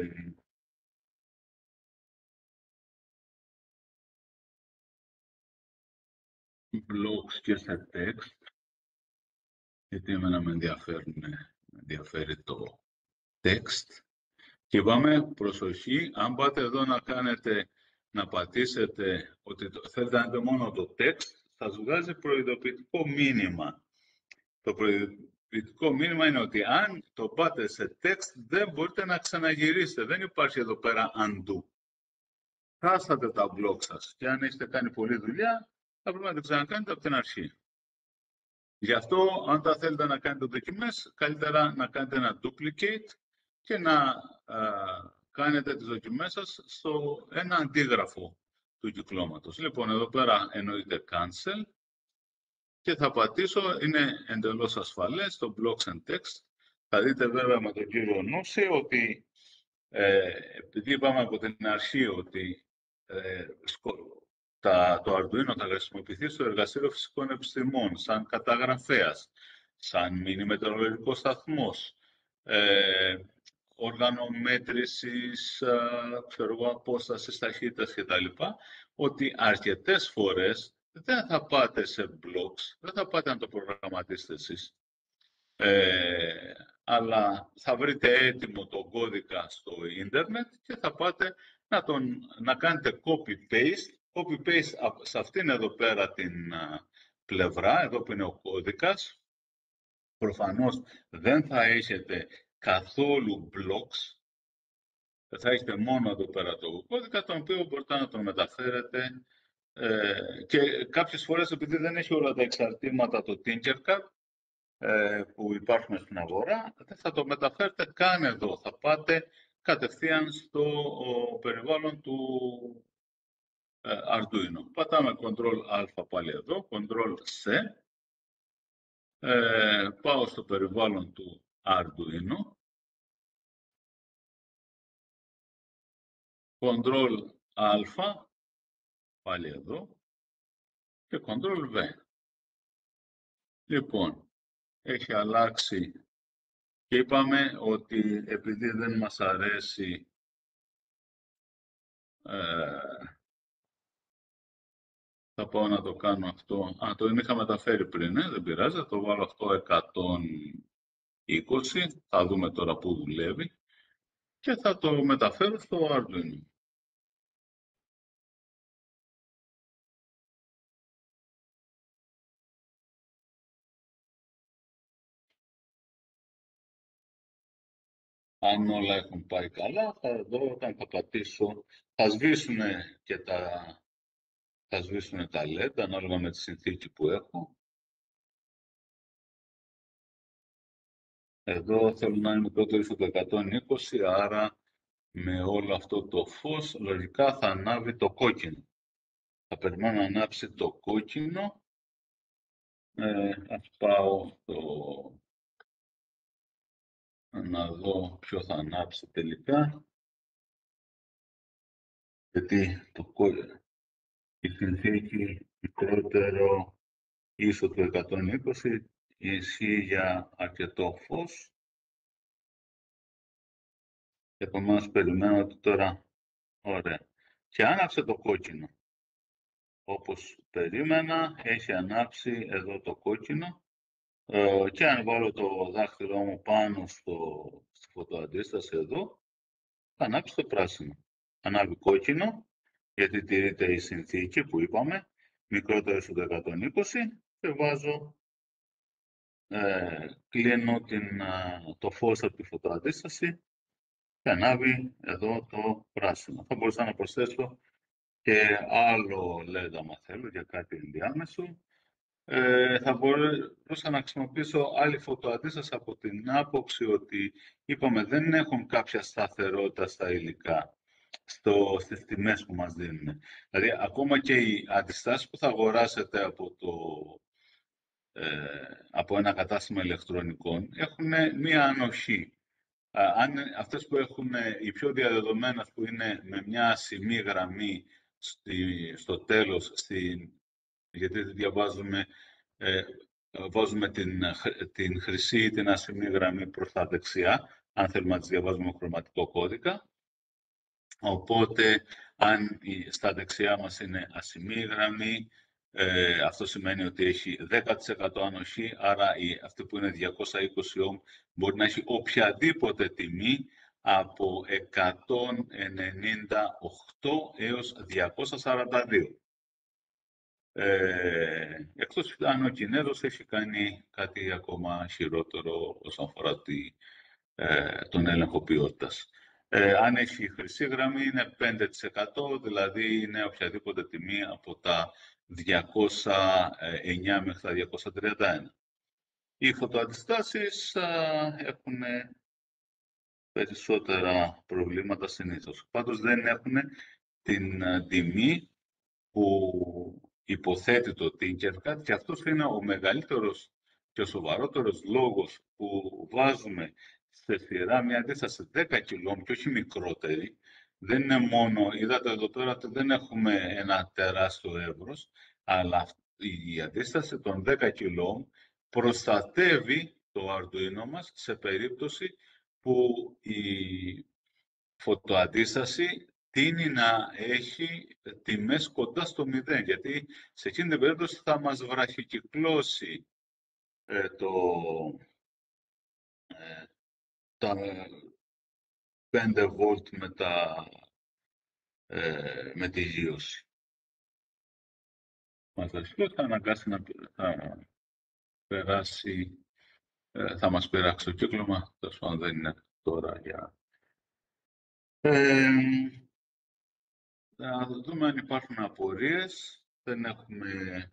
blocks και σε text, γιατί εμένα με ενδιαφέρει το text. Και πάμε, προσοχή, αν πάτε εδώ να πατήσετε ότι θέλετε να δείτε μόνο το text, θα σας βγάζει προειδοποιητικό μήνυμα. Το προειδοποιητικό μήνυμα είναι ότι αν το πάτε σε text, δεν μπορείτε να ξαναγυρίσετε. Δεν υπάρχει εδώ πέρα undo. Χάσατε τα blocks σας. Και αν έχετε κάνει πολλή δουλειά, θα πρέπει να το ξανακάνετε από την αρχή. Γι' αυτό, αν τα θέλετε να κάνετε δοκιμές, καλύτερα να κάνετε ένα duplicate και να κάνετε τις δοκιμές σας στο ένα αντίγραφο του κυκλώματος. Λοιπόν, εδώ πέρα εννοείται cancel και θα πατήσω, είναι εντελώς ασφαλές, το blocks and text. Θα δείτε βέβαια με τον κύριο Νούση ότι επειδή είπαμε από την αρχή ότι το Arduino θα χρησιμοποιηθεί στο Εργαστήριο Φυσικών Επιστημών σαν καταγραφέας, σαν μίνι μετεωρολογικός σταθμός, όργανο μέτρησης, απόστασης, ταχύτητας κτλ. Ότι αρκετές φορές δεν θα πάτε σε blocks, δεν θα πάτε να το προγραμματίσετε εσείς. αλλά θα βρείτε έτοιμο τον κώδικα στο ίντερνετ και θα πάτε να κάνετε copy-paste σε αυτήν εδώ πέρα την πλευρά, εδώ που είναι ο κώδικας. Προφανώς δεν θα έχετε καθόλου blocks, θα έχετε μόνο εδώ πέρα το κώδικα, τον οποίο μπορείτε να τον μεταφέρετε και κάποιες φορές, επειδή δεν έχει όλα τα εξαρτήματα το Tinkercad που υπάρχουν στην αγορά, δεν θα το μεταφέρετε καν εδώ. Θα πάτε κατευθείαν στο περιβάλλον του Arduino. Πατάμε Ctrl-Α πάλι εδώ, Ctrl-C. Πάω στο περιβάλλον του Arduino. Ctrl-Α, πάλι εδώ. Και Ctrl-V. Λοιπόν, έχει αλλάξει και είπαμε ότι επειδή δεν μας αρέσει θα πάω να το κάνω αυτό. Το είχα μεταφέρει πριν, δεν πειράζει, θα το βάλω αυτό 120, θα δούμε τώρα πού δουλεύει και θα το μεταφέρω στο Arduino. Αν όλα έχουν πάει καλά, θα δω όταν θα πατήσω, θα σβήσουν τα LED ανάλογα με τη συνθήκη που έχω. Εδώ θέλω να είναι μικρότερο στο 120, άρα με όλο αυτό το φως λογικά θα ανάβει το κόκκινο. Θα περιμένω να ανάψει το κόκκινο. Ας πάω να δω ποιο θα ανάψει τελικά. Γιατί η συνθήκη μικρότερο ίσο του 120 ισχύει για αρκετό φως. Επομένως περιμένω ότι τώρα, ωραία. Και άναψε το κόκκινο. Όπως περίμενα, έχει ανάψει εδώ το κόκκινο. Και αν βάλω το δάχτυλό μου πάνω στη φωτοαντίσταση εδώ, θα ανάψει το πράσινο. Ανάβει κόκκινο, γιατί τηρείται η συνθήκη που είπαμε, μικρότερο στο 120 και βάζω, κλείνω το φως από τη φωτοαντίσταση και ανάβει εδώ το πράσινο. Θα μπορούσα να προσθέσω και άλλο LED άμα θέλω για κάτι ενδιάμεσο. Θα μπορούσα να χρησιμοποιήσω άλλη φωτοαντίσταση από την άποψη ότι είπαμε δεν έχουν κάποια σταθερότητα στα υλικά, στις τιμές που μας δίνουν. Δηλαδή ακόμα και οι αντιστάσεις που θα αγοράσετε από ένα κατάστημα ηλεκτρονικών έχουν μία ανοχή. Αυτές που έχουν οι πιο διαδεδομένες που είναι με μια ασημή γραμμή στο τέλος, γιατί βάζουμε την χρυσή ή την ασημή γραμμή προς τα δεξιά, αν θέλουμε να τις διαβάζουμε με χρωματικό κώδικα. Οπότε, αν στα δεξιά μας είναι ασημή γραμμή, αυτό σημαίνει ότι έχει 10% ανοχή, άρα αυτή που είναι 220 ohm μπορεί να έχει οποιαδήποτε τιμή από 198 έως 242. Εκτός αν ο Κινέζος έχει κάνει κάτι ακόμα χειρότερο όσον αφορά τον έλεγχο ποιότητας. Αν έχει χρυσή γραμμή είναι 5%, δηλαδή είναι οποιαδήποτε τιμή από τα 209 μέχρι τα 231. Οι φωτοαντιστάσεις έχουν περισσότερα προβλήματα συνήθως. Πάντως δεν έχουν την τιμή που υποθέτει το Tinkercad και αυτός είναι ο μεγαλύτερος και ο σοβαρότερος λόγος που βάζουμε σε σειρά μια αντίσταση 10 κιλόμ και όχι μικρότερη. Δεν είναι μόνο, είδατε εδώ πέρα ότι δεν έχουμε ένα τεράστιο εύρος, αλλά η αντίσταση των 10 κιλόμ προστατεύει το Arduino μας σε περίπτωση που η φωτοαντίσταση τείνει να έχει τιμές κοντά στο 0, γιατί σε εκείνη την περίπτωση θα μας βραχικυκλώσει τα 5 βολτ με τη γύρωση. Αυτό θα αναγκάσει να περάσει, θα μας πειράξει το κύκλωμα, τέλος πάντων δεν είναι τώρα για... Θα δούμε αν υπάρχουν απορίες. Δεν έχουμε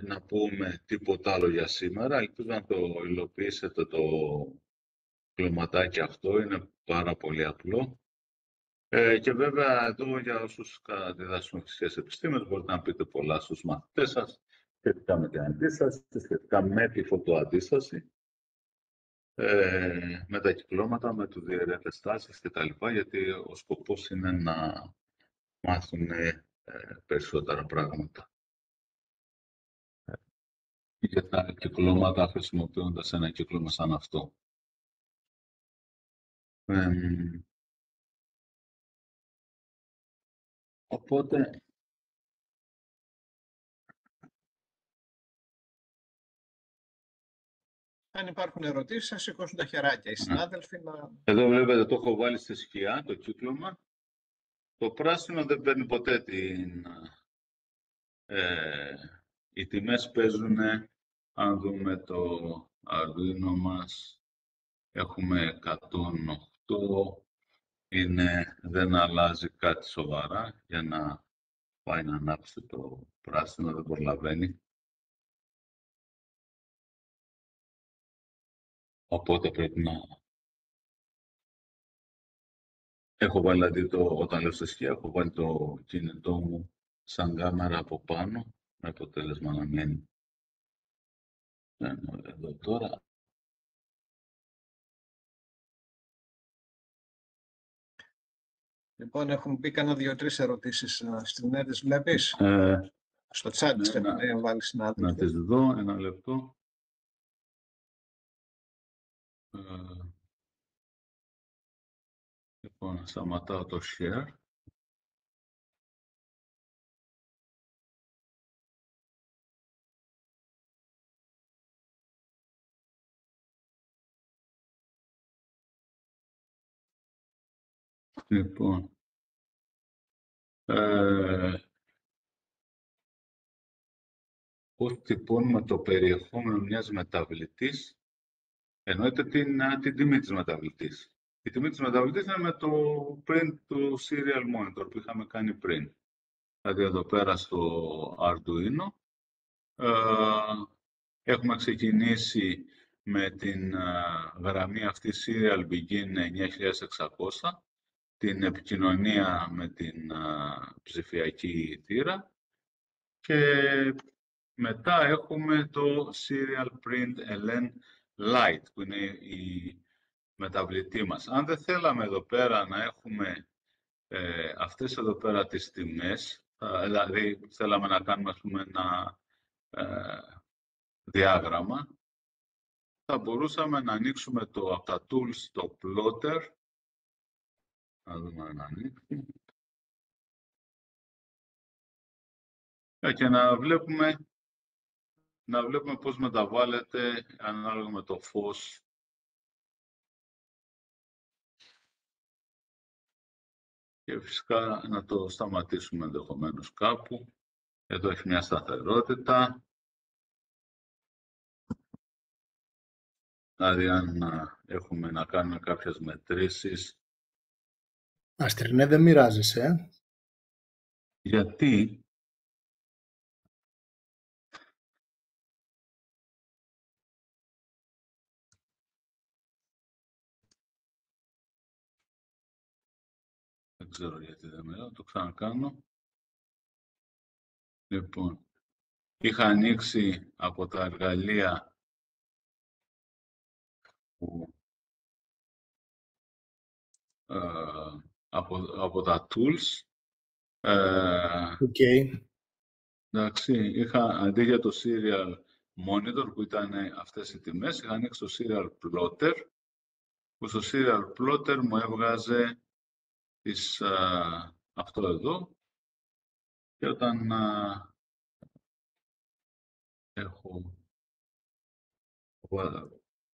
να πούμε τίποτα άλλο για σήμερα. Ελπίζω να το υλοποιήσετε το κλωματάκι αυτό. Είναι πάρα πολύ απλό. Και βέβαια εδώ για όσους διδάσκουν φυσικές επιστήμες μπορείτε να πείτε πολλά στους μαθητές σας σχετικά με την αντίσταση, σχετικά με τη φωτοαντίσταση, με τα κυκλώματα, με τους διαιρέτες τάσεις κτλ. Γιατί ο σκοπός είναι να μάθουν περισσότερα πράγματα για τα κυκλώματα χρησιμοποιώντας ένα κύκλωμα σαν αυτό. Οπότε, αν υπάρχουν ερωτήσεις, θα σηκώσουν τα χεράκια οι συνάδελφοι να... Εδώ βλέπετε το έχω βάλει στη σκιά, το κύκλωμα. Το πράσινο δεν παίρνει ποτέ την... οι τιμές παίζουν, αν δούμε το Arduino μας, έχουμε 108, δεν αλλάζει κάτι σοβαρά για να πάει να ανάψει το πράσινο, δεν προλαβαίνει. Οπότε πρέπει να... Έχω βάλει, δηλαδή, όταν λέω στη σκιά, έχω βάλει το κινητό μου σαν κάμερα από πάνω, με αποτέλεσμα να μένει εδώ τώρα. Λοιπόν, έχουν μπει κάνα 2-3 ερωτήσεις στην ΕΡΤ, τις βλέπεις? Στο chat τις έχουν βάλει συνάδελφοι. Να τις δω, ένα λεπτό. Λοιπόν, σταματάω το share. Λοιπόν, πώς τυπώνουμε το περιεχόμενο μιας μεταβλητής, εννοείται την τιμή της μεταβλητής. Η τιμή της μεταβλητής είναι με το print του serial monitor που είχαμε κάνει πριν. Δηλαδή εδώ πέρα στο Arduino έχουμε ξεκινήσει με την γραμμή αυτή serial begin 9600, την επικοινωνία με την ψηφιακή θύρα και μετά έχουμε το serial print ln light που είναι η μεταβλητή μας. Αν δεν θέλαμε εδώ πέρα να έχουμε αυτές εδώ πέρα τις τιμές, δηλαδή θέλαμε να κάνουμε, ας πούμε, ένα διάγραμμα, θα μπορούσαμε να ανοίξουμε από τα tools το plotter, να δούμε αν ανοίξει, και να βλέπουμε πώς μεταβάλλεται ανάλογα με το φως. Και φυσικά να το σταματήσουμε ενδεχομένως κάπου. Εδώ έχει μια σταθερότητα. Δηλαδή, αν έχουμε να κάνουμε κάποιες μετρήσεις. Αστρινέ, δεν μοιράζεσαι, Γιατί? Δεν ξέρω γιατί δεν μιλάω, το ξανακάνω. Λοιπόν, είχα ανοίξει από τα εργαλεία που, από τα tools. Εντάξει, είχα αντί για το serial monitor που ήταν αυτές οι τιμές, είχα ανοίξει το serial plotter, που στο serial plotter μου έβγαζε αυτό εδώ, και όταν έχω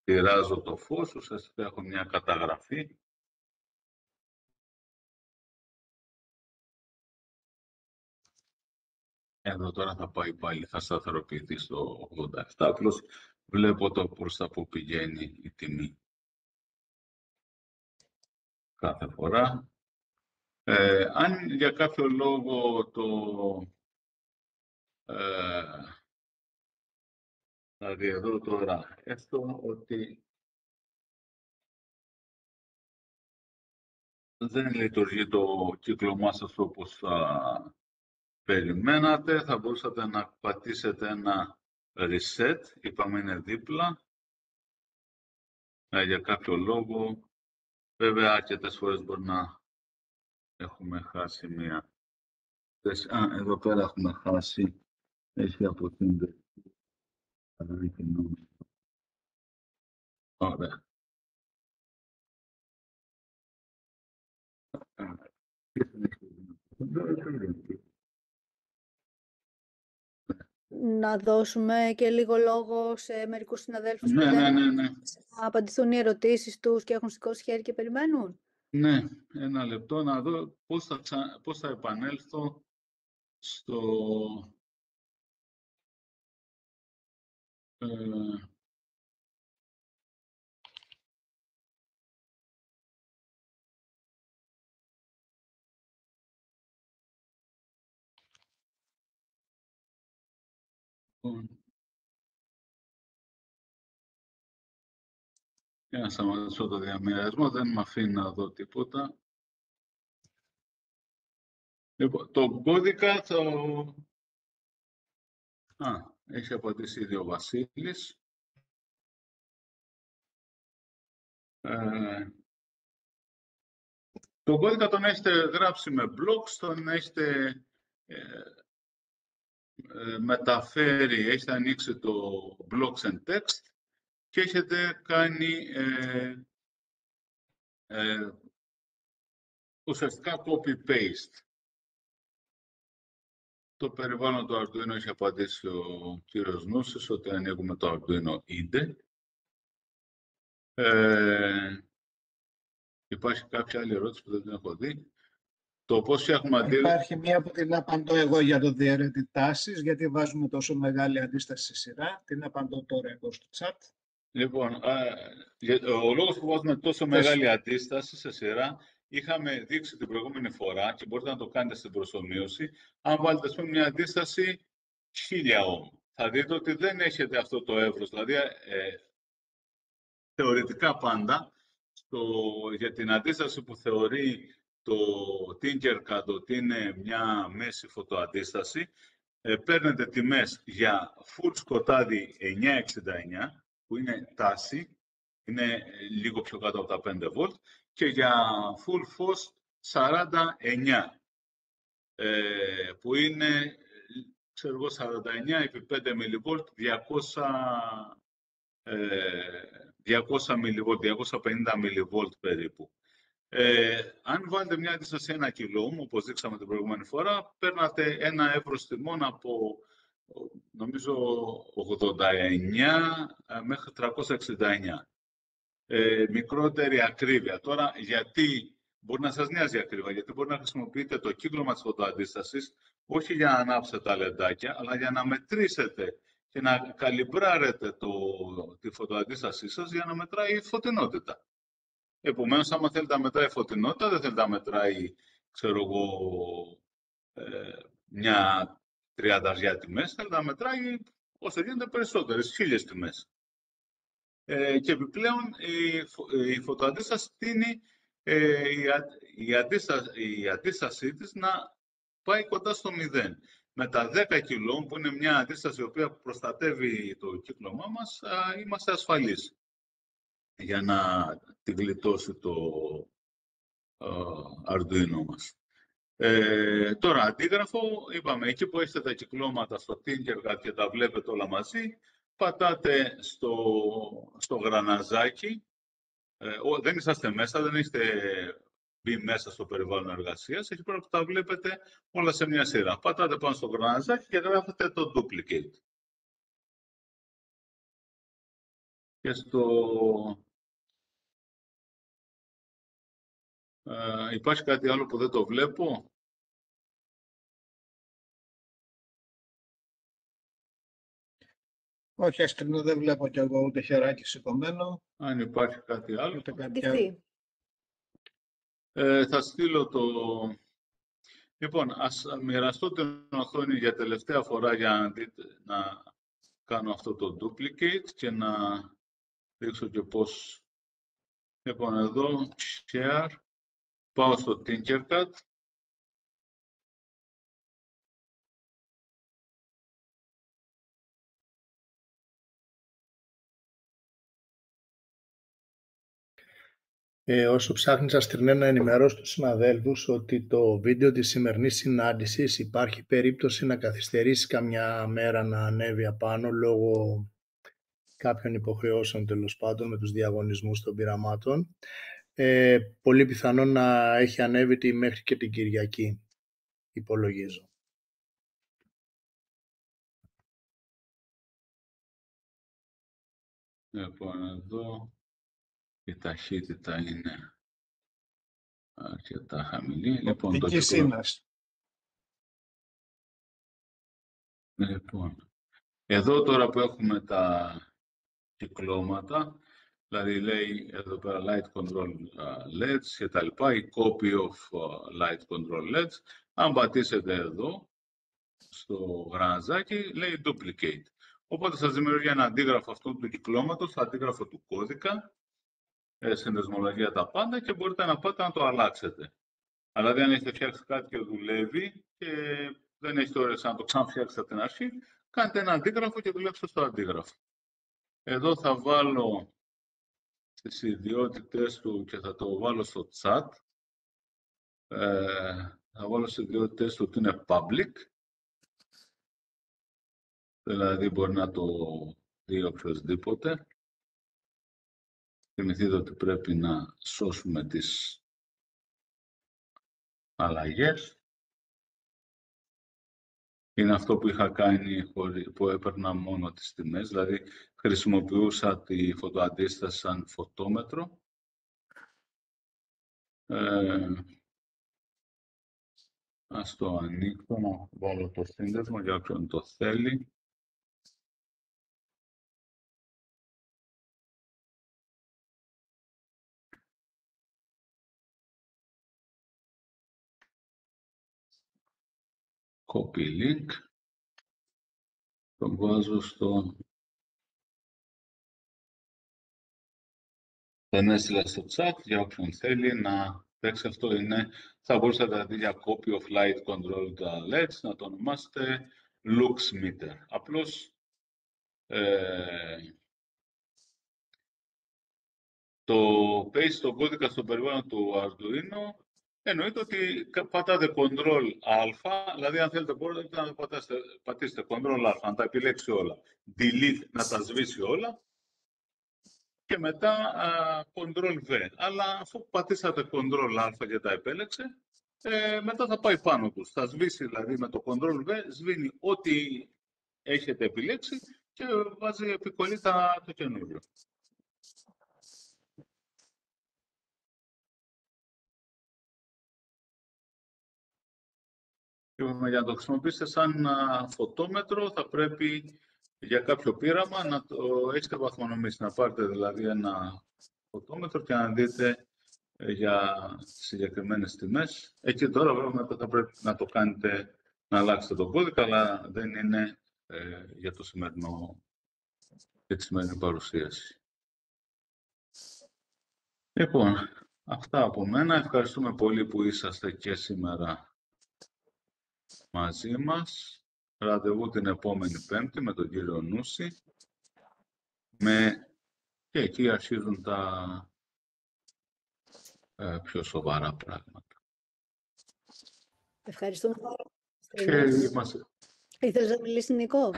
πειράζω το φως, ουσιαστικά έχω μια καταγραφή. Εδώ τώρα θα πάει πάλι, θα σταθεροποιηθεί στο 87, απλώς βλέπω το προς τα που πηγαίνει η τιμή κάθε φορά. Αν για κάποιο λόγο δηλαδή εδώ τώρα έστω ότι δεν λειτουργεί το κύκλωμά σας όπως θα περιμένατε, θα μπορούσατε να πατήσετε ένα reset, είπαμε είναι δίπλα, για κάποιο λόγο. Βέβαια, αρκετές φορές μπορεί να έχουμε χάσει μία θέση. Εδώ πέρα έχουμε χάσει, έχει αποτύχει. Ωραία. Να δώσουμε και λίγο λόγο σε μερικούς συναδέλφους που δεν Ναι. να απαντηθούν οι ερωτήσεις τους και έχουν σηκώσει χέρι και περιμένουν. Ναι, ένα λεπτό να δω πώς θα επανέλθω στο... Για να σταματήσω το διαμοιρασμό, δεν με αφήνει να δω τίποτα. Λοιπόν, το κώδικα έχει απαντήσει ήδη ο Βασίλης. Το κώδικα τον έχετε γράψει με blocks, τον έχετε μεταφέρει, έχετε ανοίξει το blocks and text και έχετε κάνει ουσιαστικά copy-paste. Το περιβάλλον του Arduino έχει απαντήσει ο κύριος Νούσης ότι ανοίγουμε το Arduino IDE. Υπάρχει κάποια άλλη ερώτηση που δεν την έχω δει. Το πώς φτιάχνουμε αντίληψη. Υπάρχει μία που την απαντώ εγώ για το διαιρετή τάσης, γιατί βάζουμε τόσο μεγάλη αντίσταση σε σειρά. Την απαντώ τώρα εγώ στο chat. Λοιπόν, ο λόγος που βάζουμε τόσο μεγάλη αντίσταση σε σειρά, είχαμε δείξει την προηγούμενη φορά και μπορείτε να το κάνετε στην προσομοίωση. Αν βάλετε μια αντίσταση 1000 ohm, θα δείτε ότι δεν έχετε αυτό το εύρος. Δηλαδή, θεωρητικά πάντα, για την αντίσταση που θεωρεί το Tinkercad ότι είναι μια μέση φωτοαντίσταση, παίρνετε τιμές για full σκοτάδι 969, που είναι τάση, είναι λίγο πιο κάτω από τα 5 volt, και για full φως 49, που είναι, ξέρω εγώ, 49 επί 5 mV, 200 mV, 250 mV περίπου. Αν βάλετε μια αντίσταση 1 kΩ, όπως δείξαμε την προηγούμενη φορά, παίρνατε ένα εύρος τιμών από, νομίζω, 89 μέχρι 369. Μικρότερη ακρίβεια. Τώρα, γιατί μπορεί να σας νοιάζει ακρίβεια, γιατί μπορεί να χρησιμοποιείτε το κύκλωμα της φωτοαντίστασης όχι για να ανάψετε τα λεντάκια, αλλά για να μετρήσετε και να καλυμπράρετε τη φωτοαντίστασή σας για να μετράει η φωτεινότητα. Επομένως, άμα θέλετε να μετράει φωτεινότητα, δεν θέλετε να μετράει, ξέρω εγώ, μια 30 τιμές, θέλετε να μετράει όσο γίνεται περισσότερες, 1000 τιμές. Και επιπλέον η φωτοαντίσταση τείνει η αντίστασή της να πάει κοντά στο 0. Με τα 10 κιλών, που είναι μια αντίσταση η οποία προστατεύει το κύκλωμά μας, είμαστε ασφαλείς για να τη γλιτώσει το Arduino μας. Τώρα, αντίγραφο, είπαμε, εκεί που έχετε τα κυκλώματα στο Tinkercad και τα βλέπετε όλα μαζί, πατάτε στο γραναζάκι. Δεν είσαστε μέσα, δεν έχετε μπει μέσα στο περιβάλλον εργασίας, εκεί πέρα που τα βλέπετε όλα σε μια σειρά. Πατάτε πάνω στο γραναζάκι και γράφετε το duplicate. Και υπάρχει κάτι άλλο που δεν το βλέπω. Όχι, Αστρινό, δεν βλέπω κι εγώ ούτε χεράκι σηκωμένο. Αν υπάρχει κάτι άλλο. Ούτε κάτι άλλο. Θα στείλω το... Λοιπόν, ας μοιραστώ την οθόνη για τελευταία φορά για να δείτε, να κάνω αυτό το duplicate και να δείξω και πώς. Λοιπόν, εδώ, share, πάω στο Tinkercad. Όσο ψάχνεις, Αστρινέ, να ενημερώσω τους συναδέλφους ότι το βίντεο της σημερινής συνάντησης υπάρχει περίπτωση να καθυστερήσει καμιά μέρα να ανέβει απάνω λόγω κάποιων υποχρεώσεων, τέλος πάντων, με τους διαγωνισμούς των πειραμάτων. Πολύ πιθανό να έχει ανέβει μέχρι και την Κυριακή, υπολογίζω. Λοιπόν, εδώ η ταχύτητα είναι αρκετά χαμηλή. Λοιπόν, το λοιπόν, εδώ τώρα που έχουμε τα κυκλώματα, δηλαδή λέει εδώ πέρα light control LEDs και τα λοιπά, η copy of light control LEDs, αν πατήσετε εδώ στο γραναζάκι, λέει duplicate. Οπότε σας δημιουργεί ένα αντίγραφο αυτού του κυκλώματος, αντίγραφο του κώδικα, συνδεσμολογία τα πάντα και μπορείτε να πάτε να το αλλάξετε. Αλλά αν έχετε φτιάξει κάτι και δουλεύει και δεν έχετε όρεξη να το ξαναφτιάξετε από την αρχή, κάντε ένα αντίγραφο και δουλέψτε στο αντίγραφο. Εδώ θα βάλω τις ιδιότητες του και θα το βάλω στο chat. Θα βάλω στις ιδιότητες του ότι είναι public. Δηλαδή μπορεί να το δει οποιοσδήποτε. Θυμηθείτε ότι πρέπει να σώσουμε τις αλλαγές. Είναι αυτό που είχα κάνει που έπαιρνα μόνο τις τιμές, δηλαδή χρησιμοποιούσα τη φωτοαντίσταση σαν φωτόμετρο. Ας το ανοίξω, να βάλω το σύνδεσμο για όποιον το θέλει. Copy link. Το βάζω στο... Τον έστειλα στο chat για όποιον θέλει να παίξει. Αυτό είναι, θα μπορούσατε να δει για copy of light control LEDs, να το ονομάσετε lux meter. Απλώς το paste στον κώδικα στον περιβάλλον του Arduino εννοείται ότι πατάτε Ctrl Α, δηλαδή αν θέλετε μπορείτε να πατήσετε Ctrl Α, να τα επιλέξει όλα. Delete, να τα σβήσει όλα. Και μετά Ctrl V. Αλλά αφού πατήσατε Ctrl Α και τα επέλεξε, μετά θα πάει πάνω τους. Θα σβήσει δηλαδή με το Ctrl V, σβήνει ό,τι έχετε επιλέξει και βάζει επικολλή το καινούριο. Για να το χρησιμοποιήσετε σαν φωτόμετρο θα πρέπει για κάποιο πείραμα να το έχετε βαθμονομήσει. Να πάρετε δηλαδή ένα φωτόμετρο και να δείτε για συγκεκριμένες τιμές. Εκεί τώρα βέβαια θα πρέπει να το κάνετε, να αλλάξετε τον κώδικα, αλλά δεν είναι για τη σημερινή παρουσίαση. Λοιπόν, αυτά από μένα. Ευχαριστούμε πολύ που είσαστε και σήμερα μαζί μας. Ραντεβού την επόμενη Πέμπτη με τον κύριο Νούση. Και εκεί αρχίζουν τα πιο σοβαρά πράγματα. Ευχαριστούμε πολύ. Ήθελες να μιλήσει, Νικό?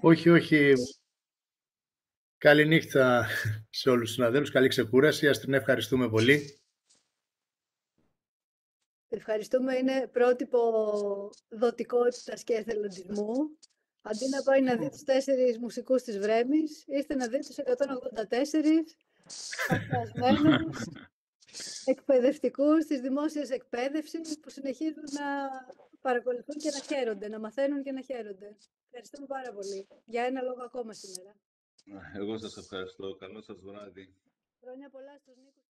Όχι. Καληνύχτα σε όλους τους συναδέλφους. Καλή ξεκούραση. Αστρινέ, ευχαριστούμε πολύ. Ευχαριστούμε. Είναι πρότυπο δοτικότητας και εθελοντισμού. Αντί να πάει να δει τους 4 μουσικούς της Βρέμης, ήρθε να δει τους 184 παθιασμένους εκπαιδευτικούς της δημόσιας εκπαίδευσης που συνεχίζουν να παρακολουθούν και να χαίρονται, να μαθαίνουν και να χαίρονται. Ευχαριστούμε πάρα πολύ. Για ένα λόγο ακόμα σήμερα. Εγώ σας ευχαριστώ. Καλό σας βράδυ. Χρόνια πολλά στους Νίκους.